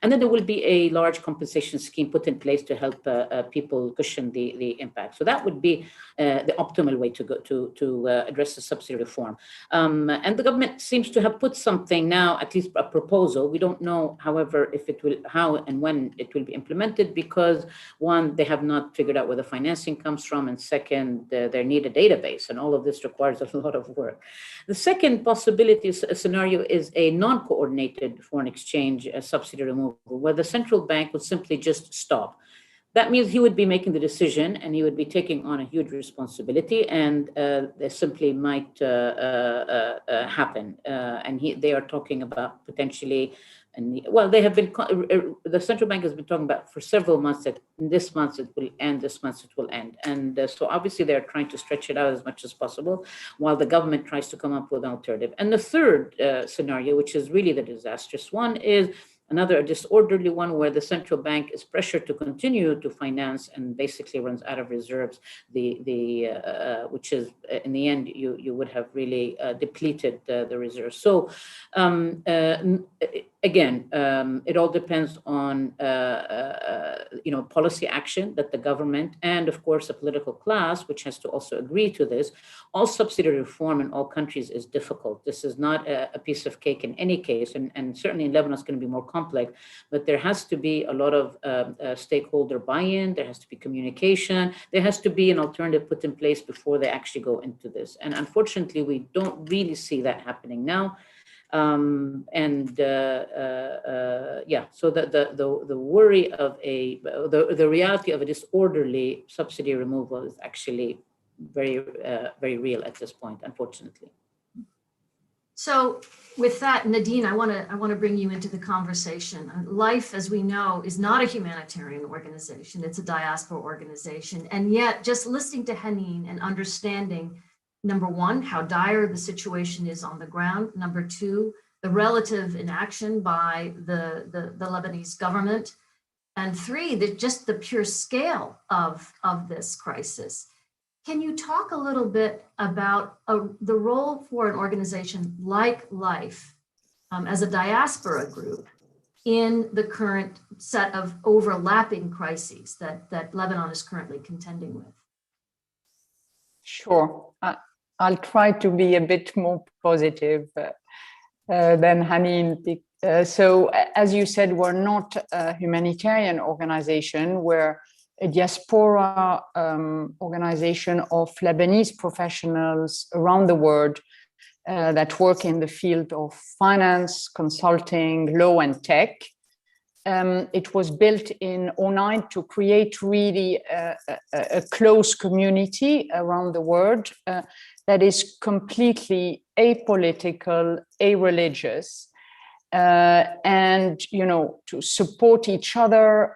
S4: and then there will be a large compensation scheme put in place to help people cushion the impact. So that would be the optimal way to go to address the subsidy reform. And the government seems to have put something now, at least a proposal. We don't know, however, if it will, how and when it will be implemented, because one, they have not figured out where the financing comes from, and second, they need a database, and all of this requires a lot of work. The second possibility scenario is a non-coordinated foreign exchange subsidy removal, where the central bank would simply just stop. That means he would be making the decision, and he would be taking on a huge responsibility, and they simply might happen. And they are talking about potentially, and well, they have been, the central bank has been talking about for several months that this month it will end, this month it will end. And so obviously they're trying to stretch it out as much as possible while the government tries to come up with an alternative. And the third scenario, which is really the disastrous one, is another disorderly one where the central bank is pressured to continue to finance and basically runs out of reserves, which is in the end, you would have really depleted the reserves. So again, it all depends on policy action that the government and of course the political class, which has to also agree to this. All subsidy reform in all countries is difficult. This is not a piece of cake in any case, and certainly in Lebanon it's going to be more complex, but there has to be a lot of stakeholder buy-in, there has to be communication, there has to be an alternative put in place before they actually go into this. And unfortunately, we don't really see that happening now. So the worry of the reality of a disorderly subsidy removal is actually very real at this point, unfortunately.
S3: So with that, Nadine, I want to bring you into the conversation. Life, as we know, is not a humanitarian organization. It's a diaspora organization. And yet just listening to Haneen and understanding, number one, how dire the situation is on the ground. Number two, the relative inaction by the Lebanese government. And three, just the pure scale of this crisis. Can you talk a little bit about the role for an organization like LIFE as a diaspora group in the current set of overlapping crises that Lebanon is currently contending with?
S5: Sure. I'll try to be a bit more positive than Haneen. So as you said, we're not a humanitarian organization. We're a diaspora organization of Lebanese professionals around the world that work in the field of finance, consulting, law, and tech. It was built in 2009 to create really a close community around the world that is completely apolitical, a-religious, and to support each other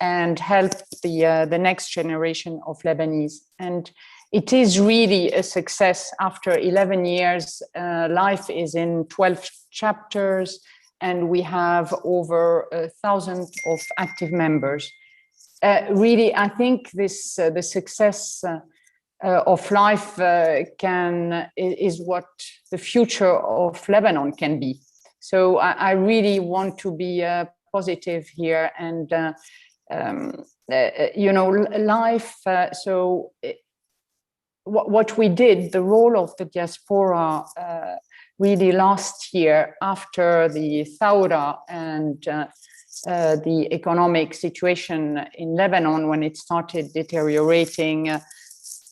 S5: and help the next generation of Lebanese. And it is really a success. After 11 years, LIFE is in 12 chapters, and we have over 1,000 of active members. Really, I think this the success of LIFE is what the future of Lebanon can be. So I really want to be positive here, and LIFE. What we did, the role of the diaspora, really last year after the Thawra and the economic situation in Lebanon, when it started deteriorating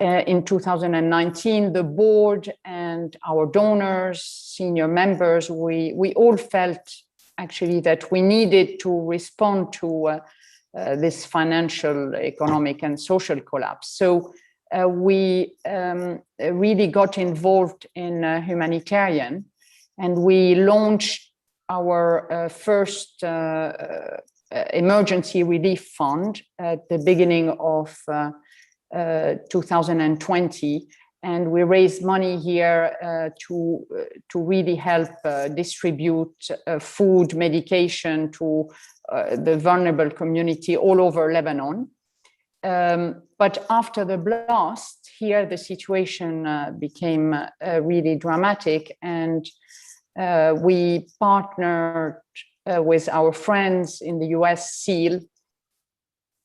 S5: in 2019, the board and our donors, senior members, we all felt actually that we needed to respond to this financial, economic, and social collapse. So we really got involved in humanitarian, and we launched our first emergency relief fund at the beginning of 2020, and we raised money here to really help distribute food, medication to the vulnerable community all over Lebanon. But after the blast here, the situation became really dramatic, and we partnered with our friends in the US, SEAL,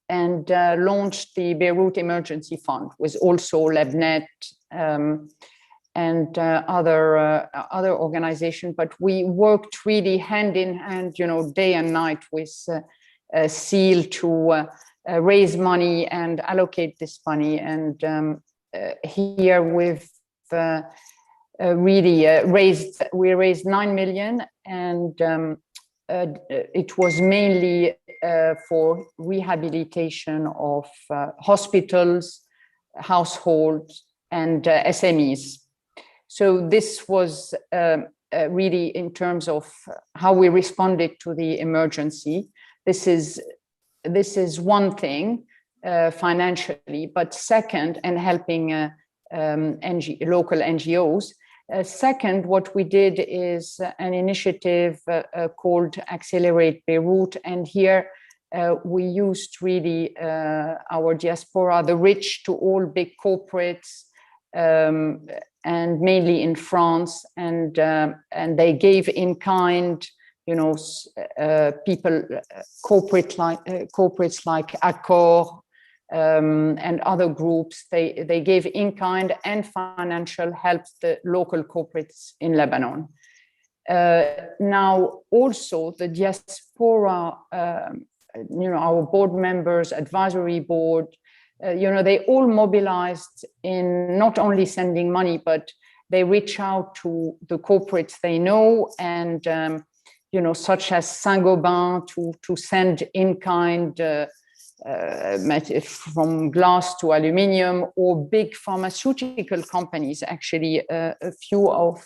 S5: and launched the Beirut Emergency Fund with also LabNet and other organizations. But we worked really hand in hand, day and night with SEAL to raise money and allocate this money. And here we've really we raised 9 million, and it was mainly for rehabilitation of hospitals, households, and SMEs. So this was really in terms of how we responded to the emergency. This is one thing financially, but second, and helping local NGOs. Second, what we did is an initiative called Accelerate Beirut, and here we used really our diaspora, the rich to all big corporates, and mainly in France, and they gave in kind, people, corporates like Accor, and other groups, they gave in kind and financial help the local corporates in Lebanon. Now also the diaspora, our board members, advisory board, they all mobilized in not only sending money, but they reach out to the corporates they know, and such as Saint-Gobain to send in kind from glass to aluminium, or big pharmaceutical companies. Actually, a few of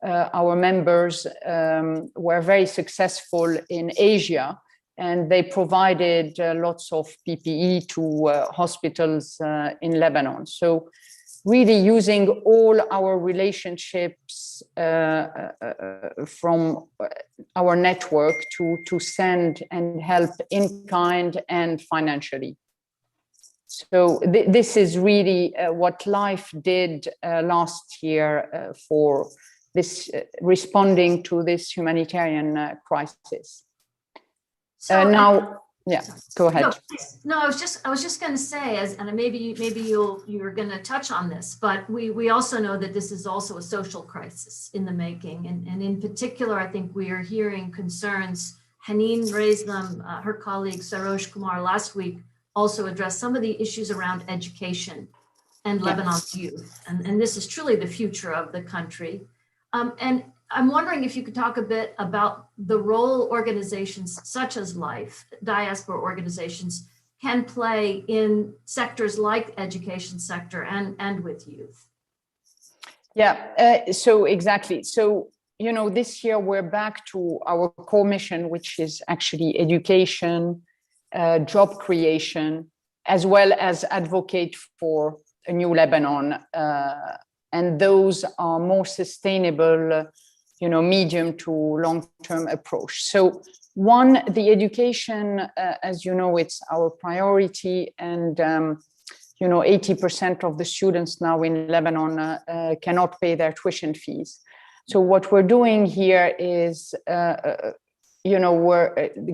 S5: our members were very successful in Asia, and they provided lots of PPE to hospitals in Lebanon. So really using all our relationships from our network to send and help in kind and financially. So this is really what LIFE did last year for this responding to this humanitarian crisis.
S3: So
S5: now, yeah, go ahead.
S3: No, I was just going to say, and maybe you're going to touch on this, but we also know that this is also a social crisis in the making, and in particular, I think we are hearing concerns. Haneen raised them. Her colleague Saroj Kumar last week also addressed some of the issues around education and Lebanon's youth, and this is truly the future of the country. And I'm wondering if you could talk a bit about the role organizations such as LIFE, diaspora organizations, can play in sectors like education sector and with youth.
S5: Yeah, so exactly. So, this year we're back to our core mission, which is actually education, job creation, as well as advocate for a new Lebanon. And those are more sustainable, medium to long-term approach. So one, the education, as you know, it's our priority, and 80% of the students now in Lebanon cannot pay their tuition fees. So what we're doing here is, we're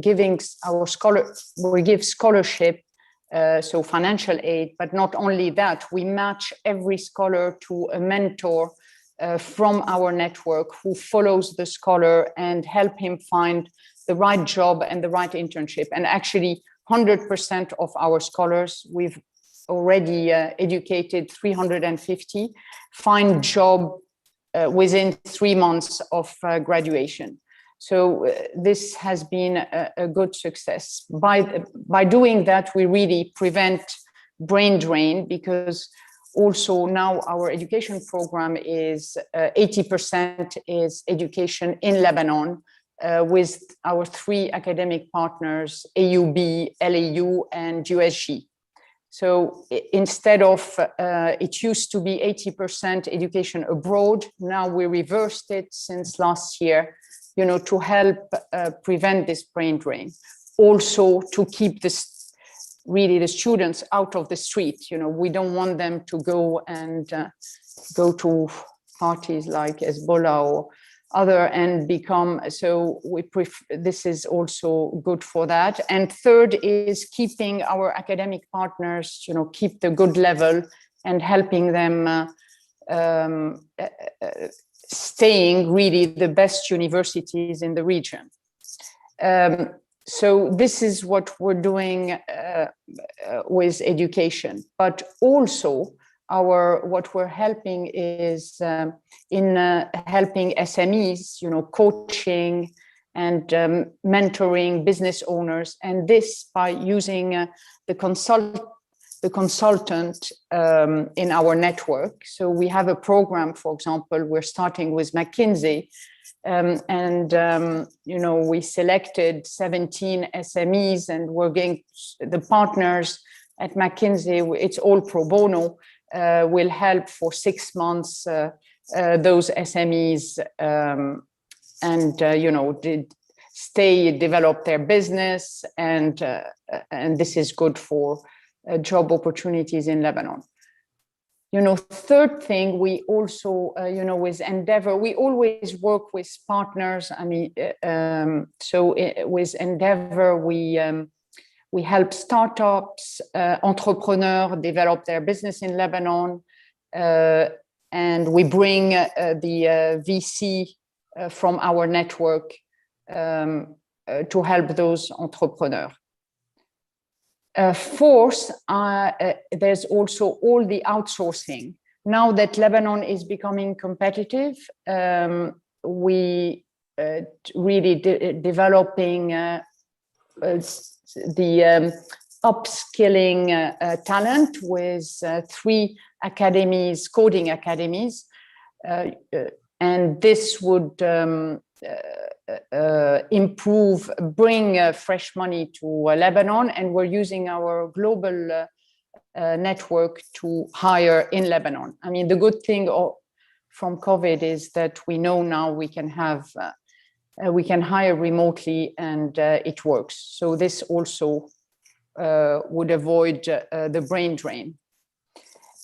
S5: giving we give scholarship, so financial aid, but not only that, we match every scholar to a mentor from our network who follows the scholar and help him find the right job and the right internship. And actually 100% of our scholars, we've already educated 350, find job within 3 months of graduation. So this has been a good success. By doing that, we really prevent brain drain, because also now our education program is 80% is education in Lebanon with our 3 academic partners, AUB, LAU, and USG. So instead of, it used to be 80% education abroad, now we reversed it since last year, to help prevent this brain drain. Also to keep this really the students out of the street. We don't want them to go and go to parties like Hezbollah other and become, so we this is also good for that. And third is keeping our academic partners, keep the good level and helping them staying really the best universities in the region. So this is what we're doing with education, but also what we're helping is in helping SMEs, coaching and mentoring business owners, and this by using the consultant in our network. So we have a program, for example, we're starting with McKinsey, we selected 17 SMEs, and we're going, the partners at McKinsey, it's all pro bono, will help for 6 months those SMEs develop their business, and this is good for job opportunities in Lebanon. Third thing, we also, with Endeavor, we always work with partners. With Endeavor, we help startups, entrepreneurs develop their business in Lebanon, and we bring the VC from our network to help those entrepreneurs. Fourth, there's also all the outsourcing. Now that Lebanon is becoming competitive, we really developing the upskilling talent with 3 academies, coding academies, and this would bring fresh money to Lebanon, and we're using our global network to hire in Lebanon. The good thing from COVID is that we know now we can hire remotely, and it works. So this also would avoid the brain drain.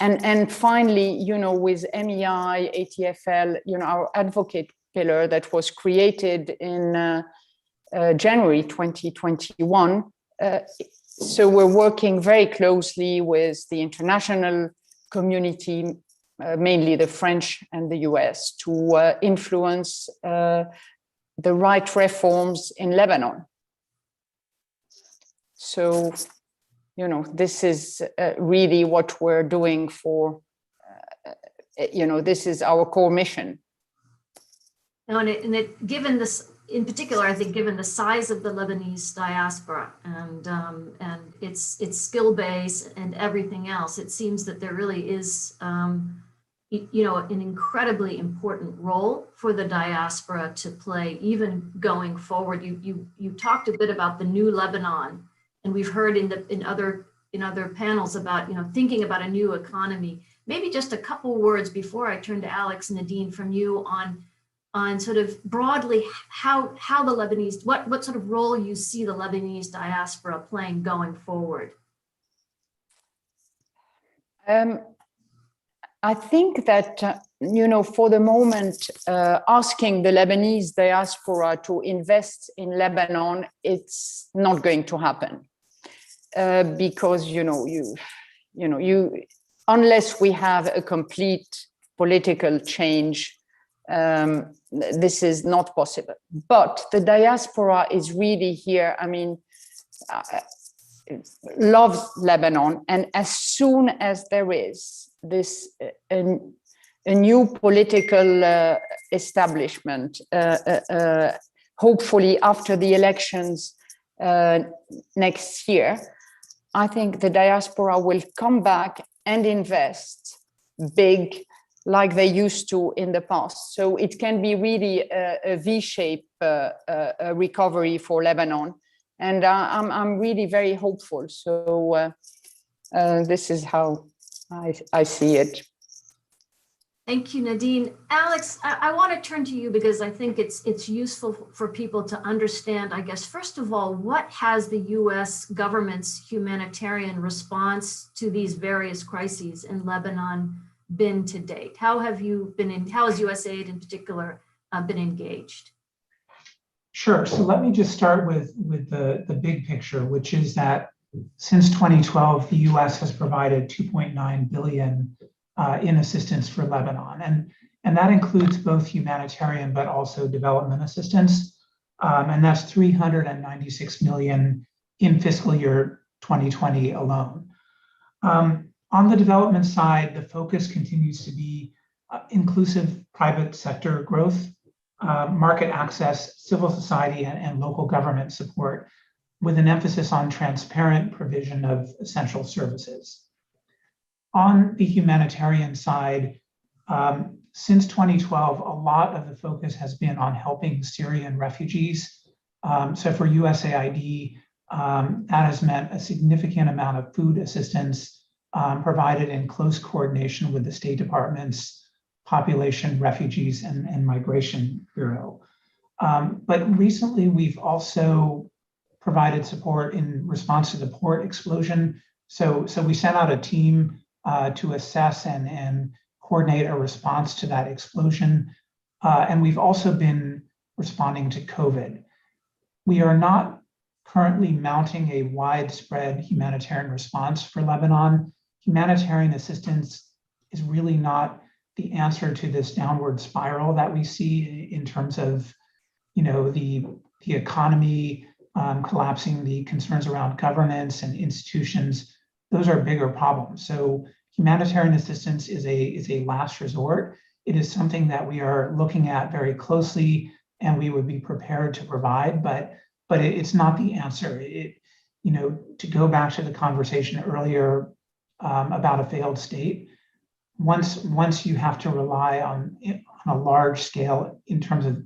S5: And finally, with MEI, ATFL, our advocate pillar that was created in January 2021. So we're working very closely with the international community, mainly the French and the US, to influence the right reforms in Lebanon. So, this is really what we're doing for, this is our core mission.
S3: Given this, in particular, I think given the size of the Lebanese diaspora and its skill base and everything else, it seems that there really is, an incredibly important role for the diaspora to play, even going forward. You talked a bit about the new Lebanon, and we've heard in other panels about thinking about a new economy. Maybe just a couple words before I turn to Alex and Nadine from you on sort of broadly how the Lebanese, what sort of role you see the Lebanese diaspora playing going forward.
S5: I think that, for the moment, asking the Lebanese diaspora to invest in Lebanon, it's not going to happen. Because, unless we have a complete political change, this is not possible. But the diaspora is really here. Loves Lebanon, and as soon as there is this a new political establishment, hopefully after the elections next year, I think the diaspora will come back and invest big like they used to in the past. So it can be really a V-shaped recovery for Lebanon. And I'm really very hopeful. So this is how I see it.
S3: Thank you, Nadine. Alex, I want to turn to you because I think it's useful for people to understand, I guess, first of all, what has the US government's humanitarian response to these various crises in Lebanon been to date? How has USAID in particular been engaged?
S6: Sure. So let me just start with the big picture, which is that since 2012, the U.S. has provided 2.9 billion in assistance for Lebanon, and that includes both humanitarian but also development assistance, and that's 396 million in fiscal year 2020 alone. On the development side, the focus continues to be inclusive private sector growth, market access, civil society, and local government support, with an emphasis on transparent provision of essential services. On the humanitarian side, since 2012, a lot of the focus has been on helping Syrian refugees. So for USAID, that has meant a significant amount of food assistance provided in close coordination with the State Department's Population, Refugees, and Migration Bureau. But recently, we've also provided support in response to the port explosion. So we sent out a team to assess and coordinate a response to that explosion. And we've also been responding to COVID. We are not currently mounting a widespread humanitarian response for Lebanon. Humanitarian assistance is really not the answer to this downward spiral that we see in terms of, the economy collapsing, the concerns around governance and institutions. Those are bigger problems. So humanitarian assistance is a last resort. It is something that we are looking at very closely, and we would be prepared to provide, but it's not the answer. To go back to the conversation earlier about a failed state, once you have to rely on a large scale in terms of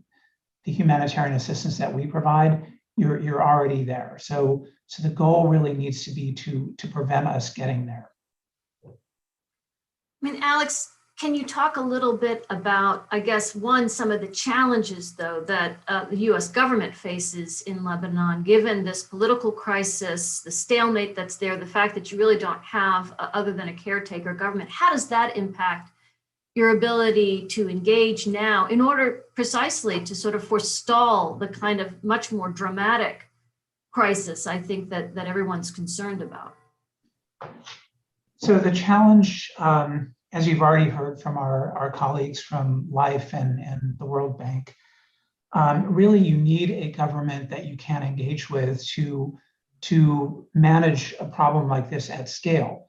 S6: the humanitarian assistance that we provide, you're already there. So the goal really needs to be to prevent us getting there.
S3: I mean, Alex, can you talk a little bit about, I guess, some of the challenges, though, that the U.S. government faces in Lebanon, given this political crisis, the stalemate that's there, the fact that you really don't have, other than a caretaker government? How does that impact your ability to engage now in order precisely to sort of forestall the kind of much more dramatic crisis, I think, that everyone's concerned about?
S6: So the challenge, as you've already heard from our colleagues from LIFE and the World Bank, really you need a government that you can engage with to manage a problem like this at scale.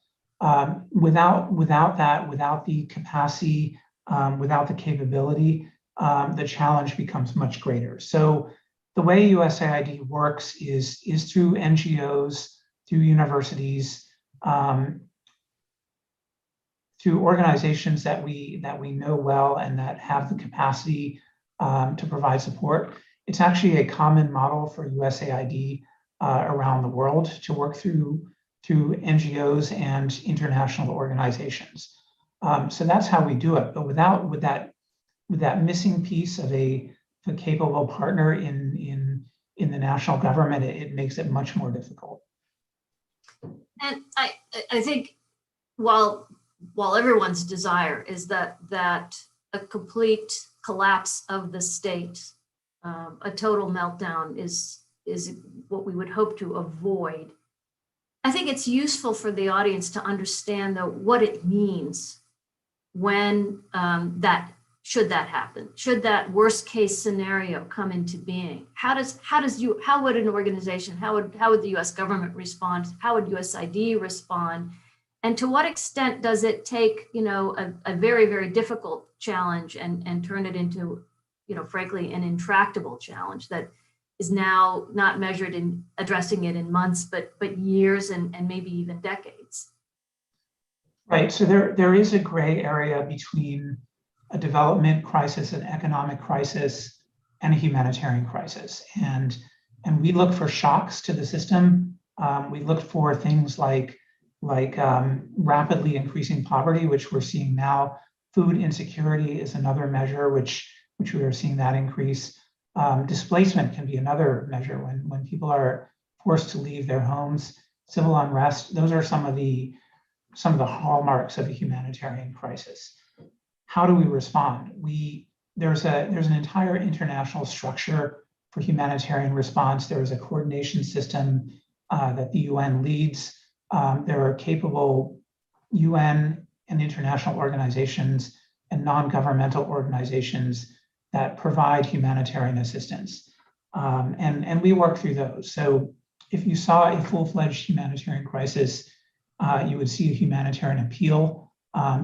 S6: Without that, without the capacity, without the capability, the challenge becomes much greater. So the way USAID works is through NGOs, through universities, through organizations that we know well and that have the capacity to provide support. It's actually a common model for USAID around the world to work through NGOs and international organizations. So that's how we do it. But with that missing piece of a capable partner in the national government, it makes it much more difficult.
S3: And I think while everyone's desire is that a complete collapse of the state, a total meltdown is what we would hope to avoid, I think it's useful for the audience to understand, though, what it means when should that happen, should that worst case scenario come into being. How would an organization, how would the U.S. government respond? How would USAID respond? And to what extent does it take, a very, very difficult challenge and turn it into, frankly, an intractable challenge that is now not measured in addressing it in months, but years and maybe even decades?
S6: Right. So there is a gray area between a development crisis, an economic crisis, and a humanitarian crisis. And we look for shocks to the system. We look for things like rapidly increasing poverty, which we're seeing now. Food insecurity is another measure which we are seeing that increase. Displacement can be another measure when people are forced to leave their homes. Civil unrest, those are some of the hallmarks of a humanitarian crisis. How do we respond? We there's an entire international structure for humanitarian response. There is a coordination system that the UN leads. There are capable UN and international organizations and non-governmental organizations that provide humanitarian assistance. And we work through those. So if you saw a full-fledged humanitarian crisis, you would see a humanitarian appeal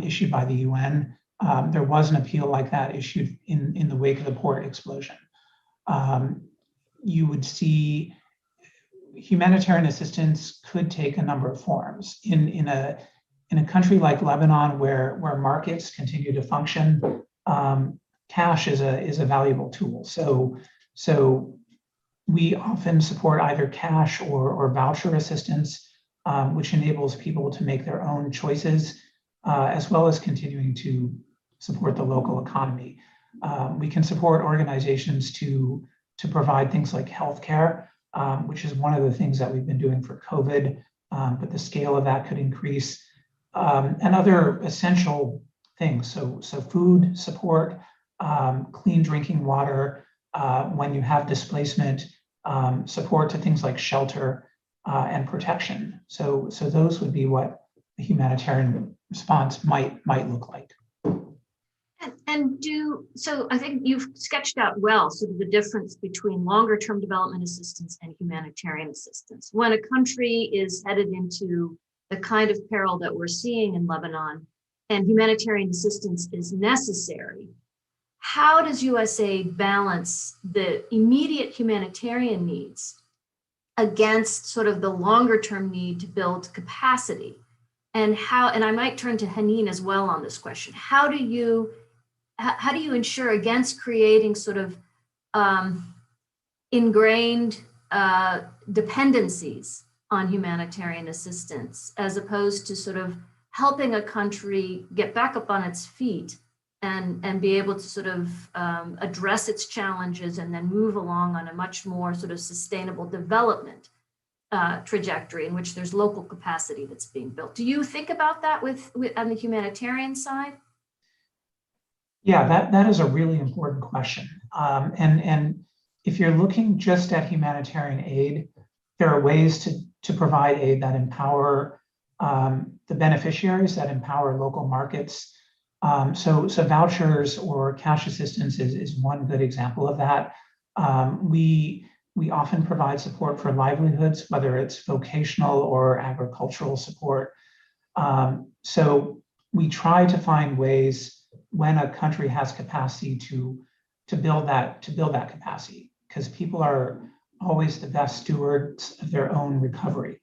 S6: issued by the UN. There was an appeal like that issued in the wake of the port explosion. You would see humanitarian assistance could take a number of forms. In a country like Lebanon, where markets continue to function, cash is a valuable tool. So we often support either cash or voucher assistance, which enables people to make their own choices, as well as continuing to support the local economy. We can support organizations to provide things like healthcare, which is one of the things that we've been doing for COVID, but the scale of that could increase, and other essential things. So food support, clean drinking water, when you have displacement, support to things like shelter and protection. So those would be what the humanitarian response might look like.
S3: So I think you've sketched out well sort of the difference between longer term development assistance and humanitarian assistance. When a country is headed into the kind of peril that we're seeing in Lebanon and humanitarian assistance is necessary, how does USAID balance the immediate humanitarian needs against sort of the longer term need to build capacity? And I might turn to Haneen as well on this question. How do you ensure against creating sort of ingrained dependencies on humanitarian assistance, as opposed to sort of helping a country get back up on its feet and be able to sort of address its challenges and then move along on a much more sort of sustainable development trajectory in which there's local capacity that's being built? Do you think about that with on the humanitarian side?
S6: Yeah, that is a really important question. And if you're looking just at humanitarian aid, there are ways to provide aid that empower the beneficiaries, that empower local markets. So vouchers or cash assistance is one good example of that. We often provide support for livelihoods, whether it's vocational or agricultural support. So we try to find ways when a country has capacity to build that capacity, because people are always the best stewards of their own recovery.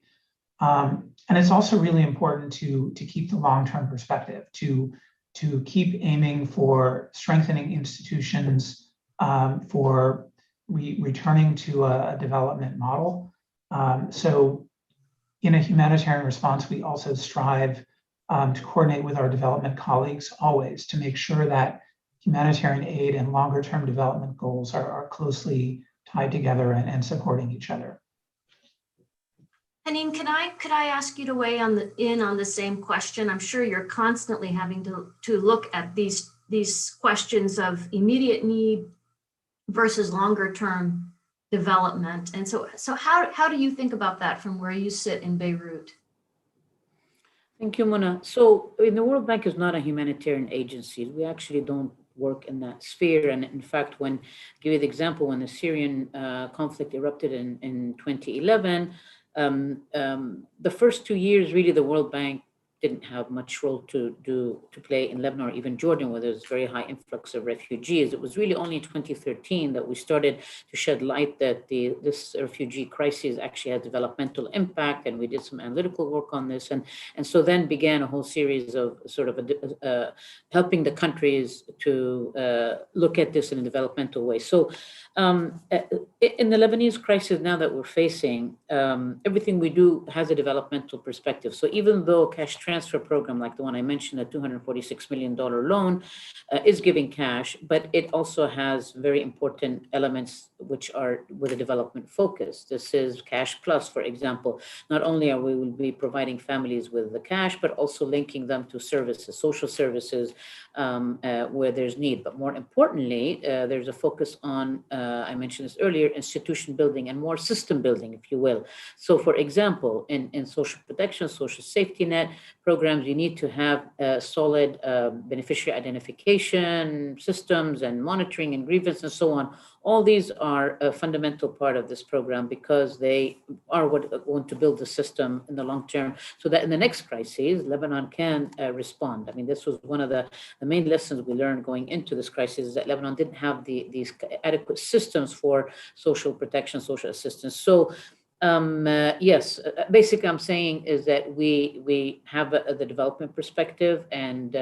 S6: And it's also really important to keep the long-term perspective, to keep aiming for strengthening institutions, for returning to a development model. So in a humanitarian response, we also strive to coordinate with our development colleagues always to make sure that humanitarian aid and longer term development goals are closely tied together and supporting each other.
S3: Haneen, could I ask you to weigh in on the same question? I'm sure you're constantly having to look at these questions of immediate need versus longer term development. And so how do you think about that from where you sit in Beirut?
S4: Thank you, Mona. So the World Bank is not a humanitarian agency. We actually don't work in that sphere. And in fact, I'll give you the example, when the Syrian conflict erupted in 2011, the first 2 years, really, the World Bank didn't have much role to play in Lebanon or even Jordan, where there's very high influx of refugees. It was really only in 2013 that we started to shed light that this refugee crisis actually had developmental impact, and we did some analytical work on this. And so then began a whole series of sort of helping the countries to look at this in a developmental way. So in the Lebanese crisis now that we're facing, everything we do has a developmental perspective. So even though cash transfer program like the one I mentioned, the $246 million loan, is giving cash, but it also has very important elements which are with a development focus. This is Cash Plus, for example. Not only are we will be providing families with the cash, but also linking them to services, social services, where there's need. But more importantly, there's a focus on, I mentioned this earlier, institution building and more system building, if you will. So for example, in social protection, social safety net programs, you need to have solid beneficiary identification systems and monitoring and grievance and so on. All these are a fundamental part of this program because they are what want to build the system in the long term so that in the next crisis, Lebanon can respond. I mean, this was one of the main lessons we learned going into this crisis is that Lebanon didn't have these adequate systems for social protection, social assistance. So yes, basically I'm saying is that we have the development perspective and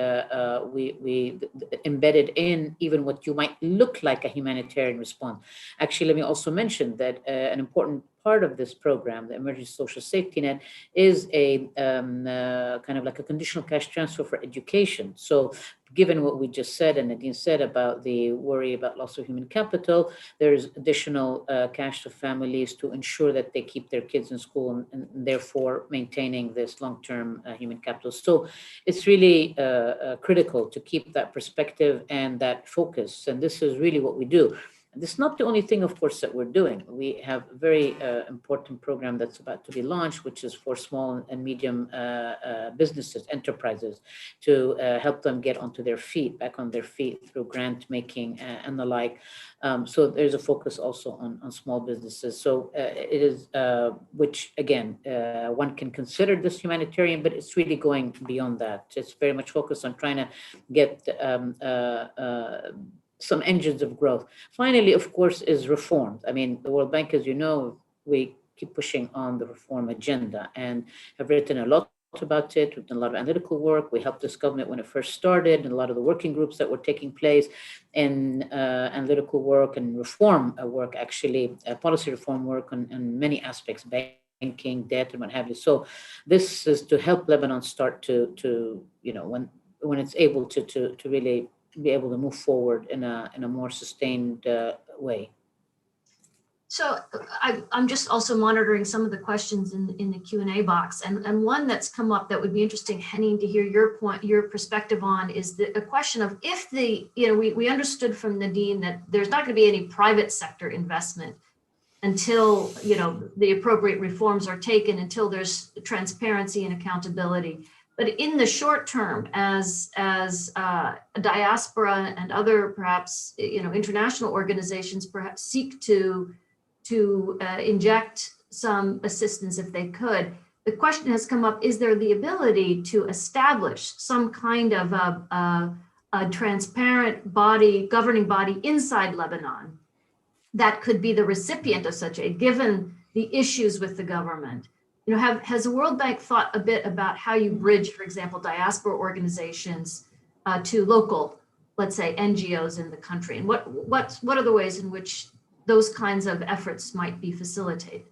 S4: we embedded in even what you might look like a humanitarian response. Actually, let me also mention that an important part of this program, the Emergency Social Safety Net, is a kind of like a conditional cash transfer for education. So given what we just said and Nadine said about the worry about loss of human capital, there's additional cash to families to ensure that they keep their kids in school and therefore maintaining this long-term human capital. So it's really critical to keep that perspective and that focus. And this is really what we do. This is not the only thing, of course, that we're doing. We have a very important program that's about to be launched, which is for small and medium businesses, enterprises, to help them get onto their feet, back on their feet through grant making and the like. So there's a focus also on small businesses. So it is, which again, one can consider this humanitarian, but it's really going beyond that. It's very much focused on trying to get some engines of growth. Finally, of course, is reform. I mean, the World Bank, as you know, we keep pushing on the reform agenda and have written a lot about it. We've done a lot of analytical work. We helped this government when it first started, and a lot of the working groups that were taking place in analytical work and reform work, actually, policy reform work on many aspects, banking, debt, and what have you. So this is to help Lebanon start to you know, when it's able to really be able to move forward in a more sustained way.
S3: So I'm just also monitoring some of the questions in the Q&A box, and one that's come up that would be interesting, Henning, to hear your perspective on is a question of if we understood from Nadine that there's not going to be any private sector investment until the appropriate reforms are taken, until there's transparency and accountability. But in the short term, as Diaspora and other perhaps international organizations perhaps seek to inject some assistance if they could, the question has come up: is there the ability to establish some kind of a transparent body, governing body inside Lebanon that could be the recipient of such aid, given the issues with the government? Has the World Bank thought a bit about how you bridge, for example, diaspora organizations to local, let's say, NGOs in the country? And what are the ways in which those kinds of efforts might be facilitated?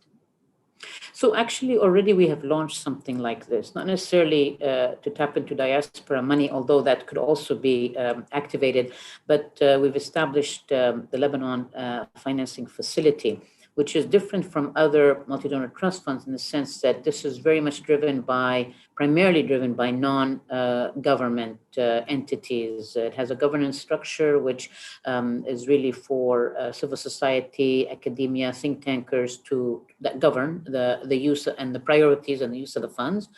S4: So actually, already we have launched something like this, not necessarily to tap into diaspora money, although that could also be activated, but we've established the Lebanon Financing Facility, which is different from other multi-donor trust funds in the sense that this is very much primarily driven by non-government entities. It has a governance structure which is really for civil society, academia, think tankers that govern the use and the priorities and the use of the funds.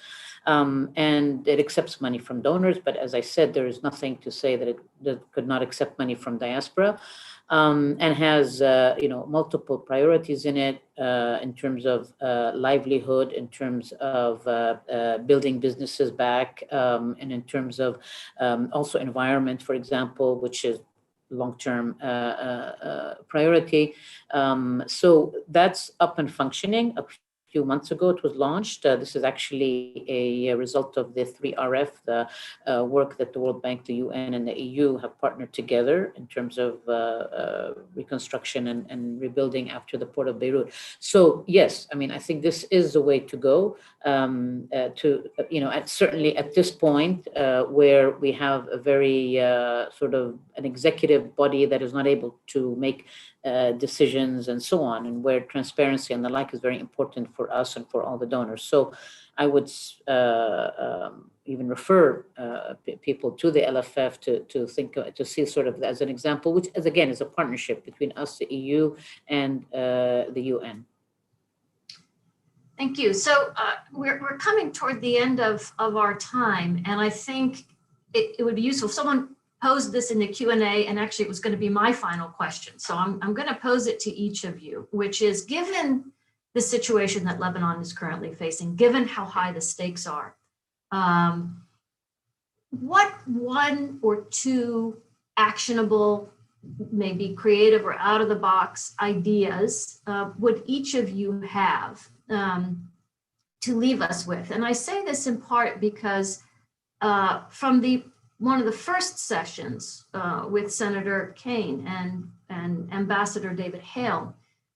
S4: And it accepts money from donors, but as I said, there is nothing to say that it could not accept money from diaspora. And has multiple priorities in it in terms of livelihood, in terms of building businesses back, and in terms of also environment, for example, which is long-term priority. So that's up and functioning. A few months ago it was launched. This is actually a result of the 3RF, the work that the World Bank, the UN, and the EU have partnered together in terms of reconstruction and rebuilding after the port of Beirut. So yes, I mean, I think this is the way to go. Certainly at this point where we have a very sort of an executive body that is not able to make decisions and so on, and where transparency and the like is very important for us and for all the donors. So I would even refer people to the LFF to see sort of as an example, which is again is a partnership between us, the EU, and the UN.
S3: Thank you. So we're coming toward the end of our time, and I think it would be useful if someone posed this in the Q&A, and actually it was going to be my final question. So I'm going to pose it to each of you, which is, given the situation that Lebanon is currently facing, given how high the stakes are, what one or two actionable, maybe creative or out of the box ideas would each of you have to leave us with? And I say this in part because from one of the first sessions with Senator Kaine and Ambassador David Hale,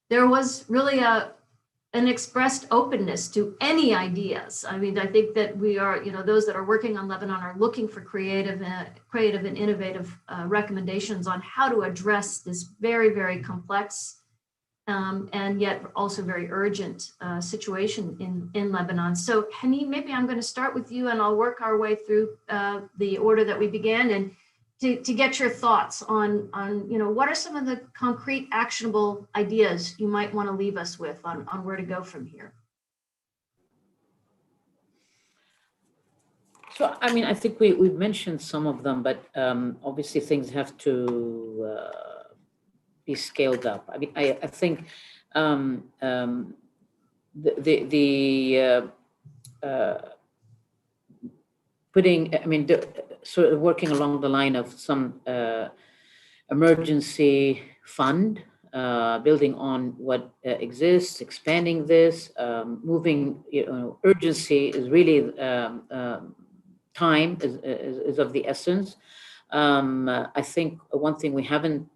S3: there was really an expressed openness to any ideas. I mean, I think that we are, those that are working on Lebanon are looking for creative and innovative recommendations on how to address this very, very complex and yet also very urgent situation in Lebanon. So Haneen, maybe I'm going to start with you, and I'll work our way through the order that we began, and to get your thoughts on what are some of the concrete actionable ideas you might want to leave us with on where to go from here.
S4: So, I mean, I think we've mentioned some of them, but obviously things have to be scaled up. I mean, I think sort of working along the line of some emergency fund, building on what exists, expanding this, moving, urgency is really time is of the essence. I think one thing we hasn't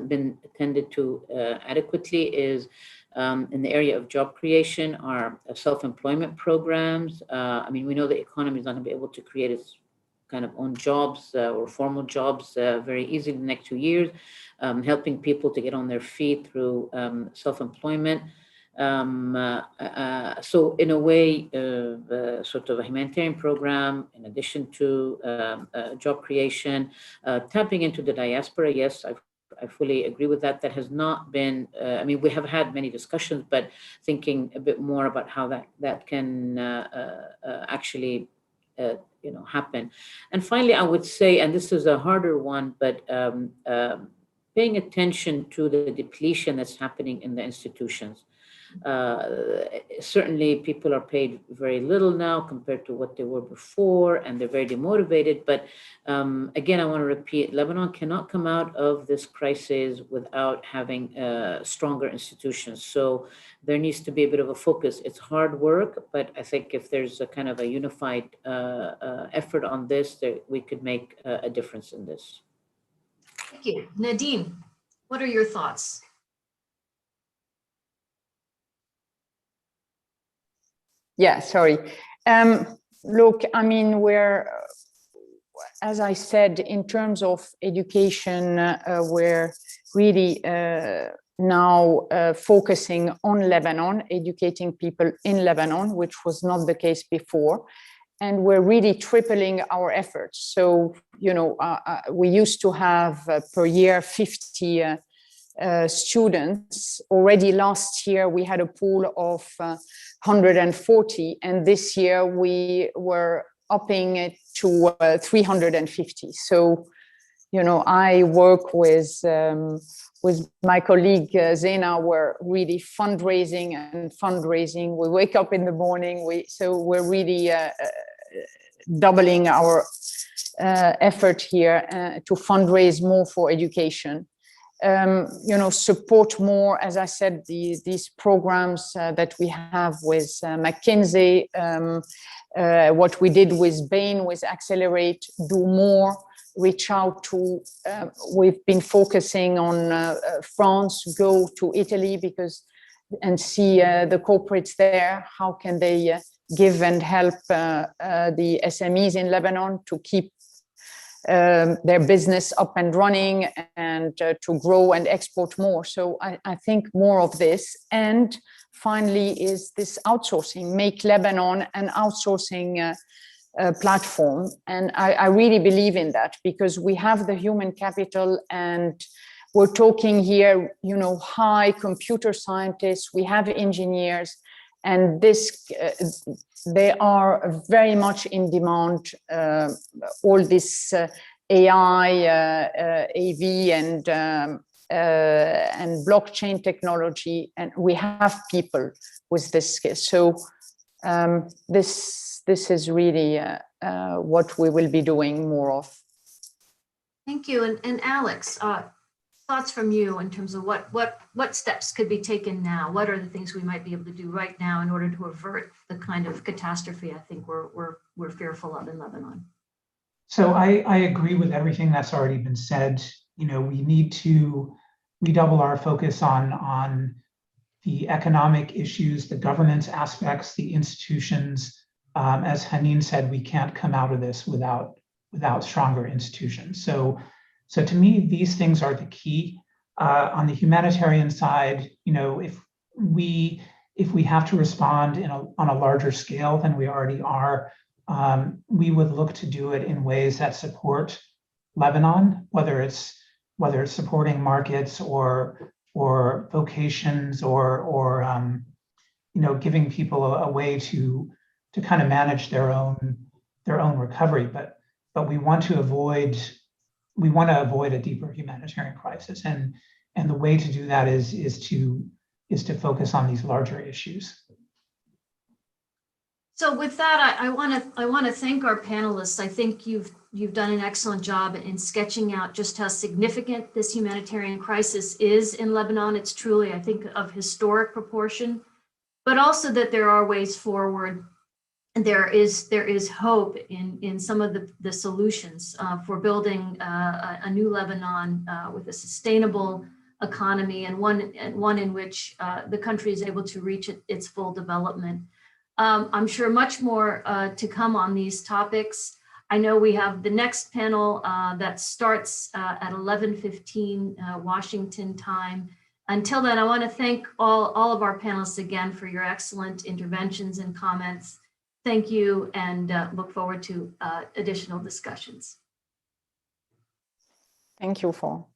S4: been attended to adequately is in the area of job creation, our self-employment programs. I mean, we know the economy is not going to be able to create its kind of own jobs or formal jobs very easily in the next 2 years, helping people to get on their feet through self-employment. So in a way, sort of a humanitarian program, in addition to job creation, tapping into the diaspora. Yes, I fully agree with that. That has not been, I mean, we have had many discussions, but thinking a bit more about how that can actually, happen. And finally, I would say, and this is a harder one, but paying attention to the depletion that's happening in the institutions. Certainly people are paid very little now compared to what they were before, and they're very demotivated. But again, I want to repeat, Lebanon cannot come out of this crisis without having stronger institutions. So there needs to be a bit of a focus. It's hard work, but I think if there's a kind of a unified effort on this, we could make a difference in this.
S3: Thank you. Nadine, what are your thoughts?
S5: Yeah, sorry. Look, I mean, as I said, in terms of education, we're really now focusing on Lebanon, educating people in Lebanon, which was not the case before. And we're really tripling our efforts. So, we used to have per year 50 students. Already last year, we had a pool of 140, and this year we were upping it to 350. So, I work with my colleague Zena. We're really fundraising. We wake up in the morning. So we're really doubling our effort here to fundraise more for education. support more, as I said, these programs that we have with McKinsey, what we did with Bain, with Accelerate, do more, reach out to, we've been focusing on France, go to Italy and see the corporates there, how can they give and help the SMEs in Lebanon to keep their business up and running and to grow and export more. So I think more of this. And finally is this outsourcing, make Lebanon an outsourcing platform. And I really believe in that, because we have the human capital, and we're talking here, high computer scientists, we have engineers, and they are very much in demand. All this AI, AV, and blockchain technology, and we have people with this skill. So this is really what we will be doing more of.
S3: Thank you. And Alex, thoughts from you in terms of what steps could be taken now? What are the things we might be able to do right now in order to avert the kind of catastrophe I think we're fearful of in Lebanon?
S6: So I agree with everything that's already been said. We need to redouble our focus on the economic issues, the governance aspects, the institutions. As Haneen said, we can't come out of this without stronger institutions. So to me, these things are the key. On the humanitarian side, if we have to respond on a larger scale than we already are, we would look to do it in ways that support Lebanon, whether it's supporting markets or vocations or giving people a way to kind of manage their own recovery. But we want to avoid a deeper humanitarian crisis, and the way to do that is to focus on these larger issues.
S3: So with that, I want to thank our panelists. I think you've done an excellent job in sketching out just how significant this humanitarian crisis is in Lebanon. It's truly, I think, of historic proportion, but also that there are ways forward. And there is hope in some of the solutions for building a new Lebanon with a sustainable economy, and one in which the country is able to reach its full development. I'm sure much more to come on these topics. I know we have the next panel that starts at 11:15 Washington time. Until then, I want to thank all of our panelists again for your excellent interventions and comments. Thank you, and look forward to additional discussions.
S5: Thank you for.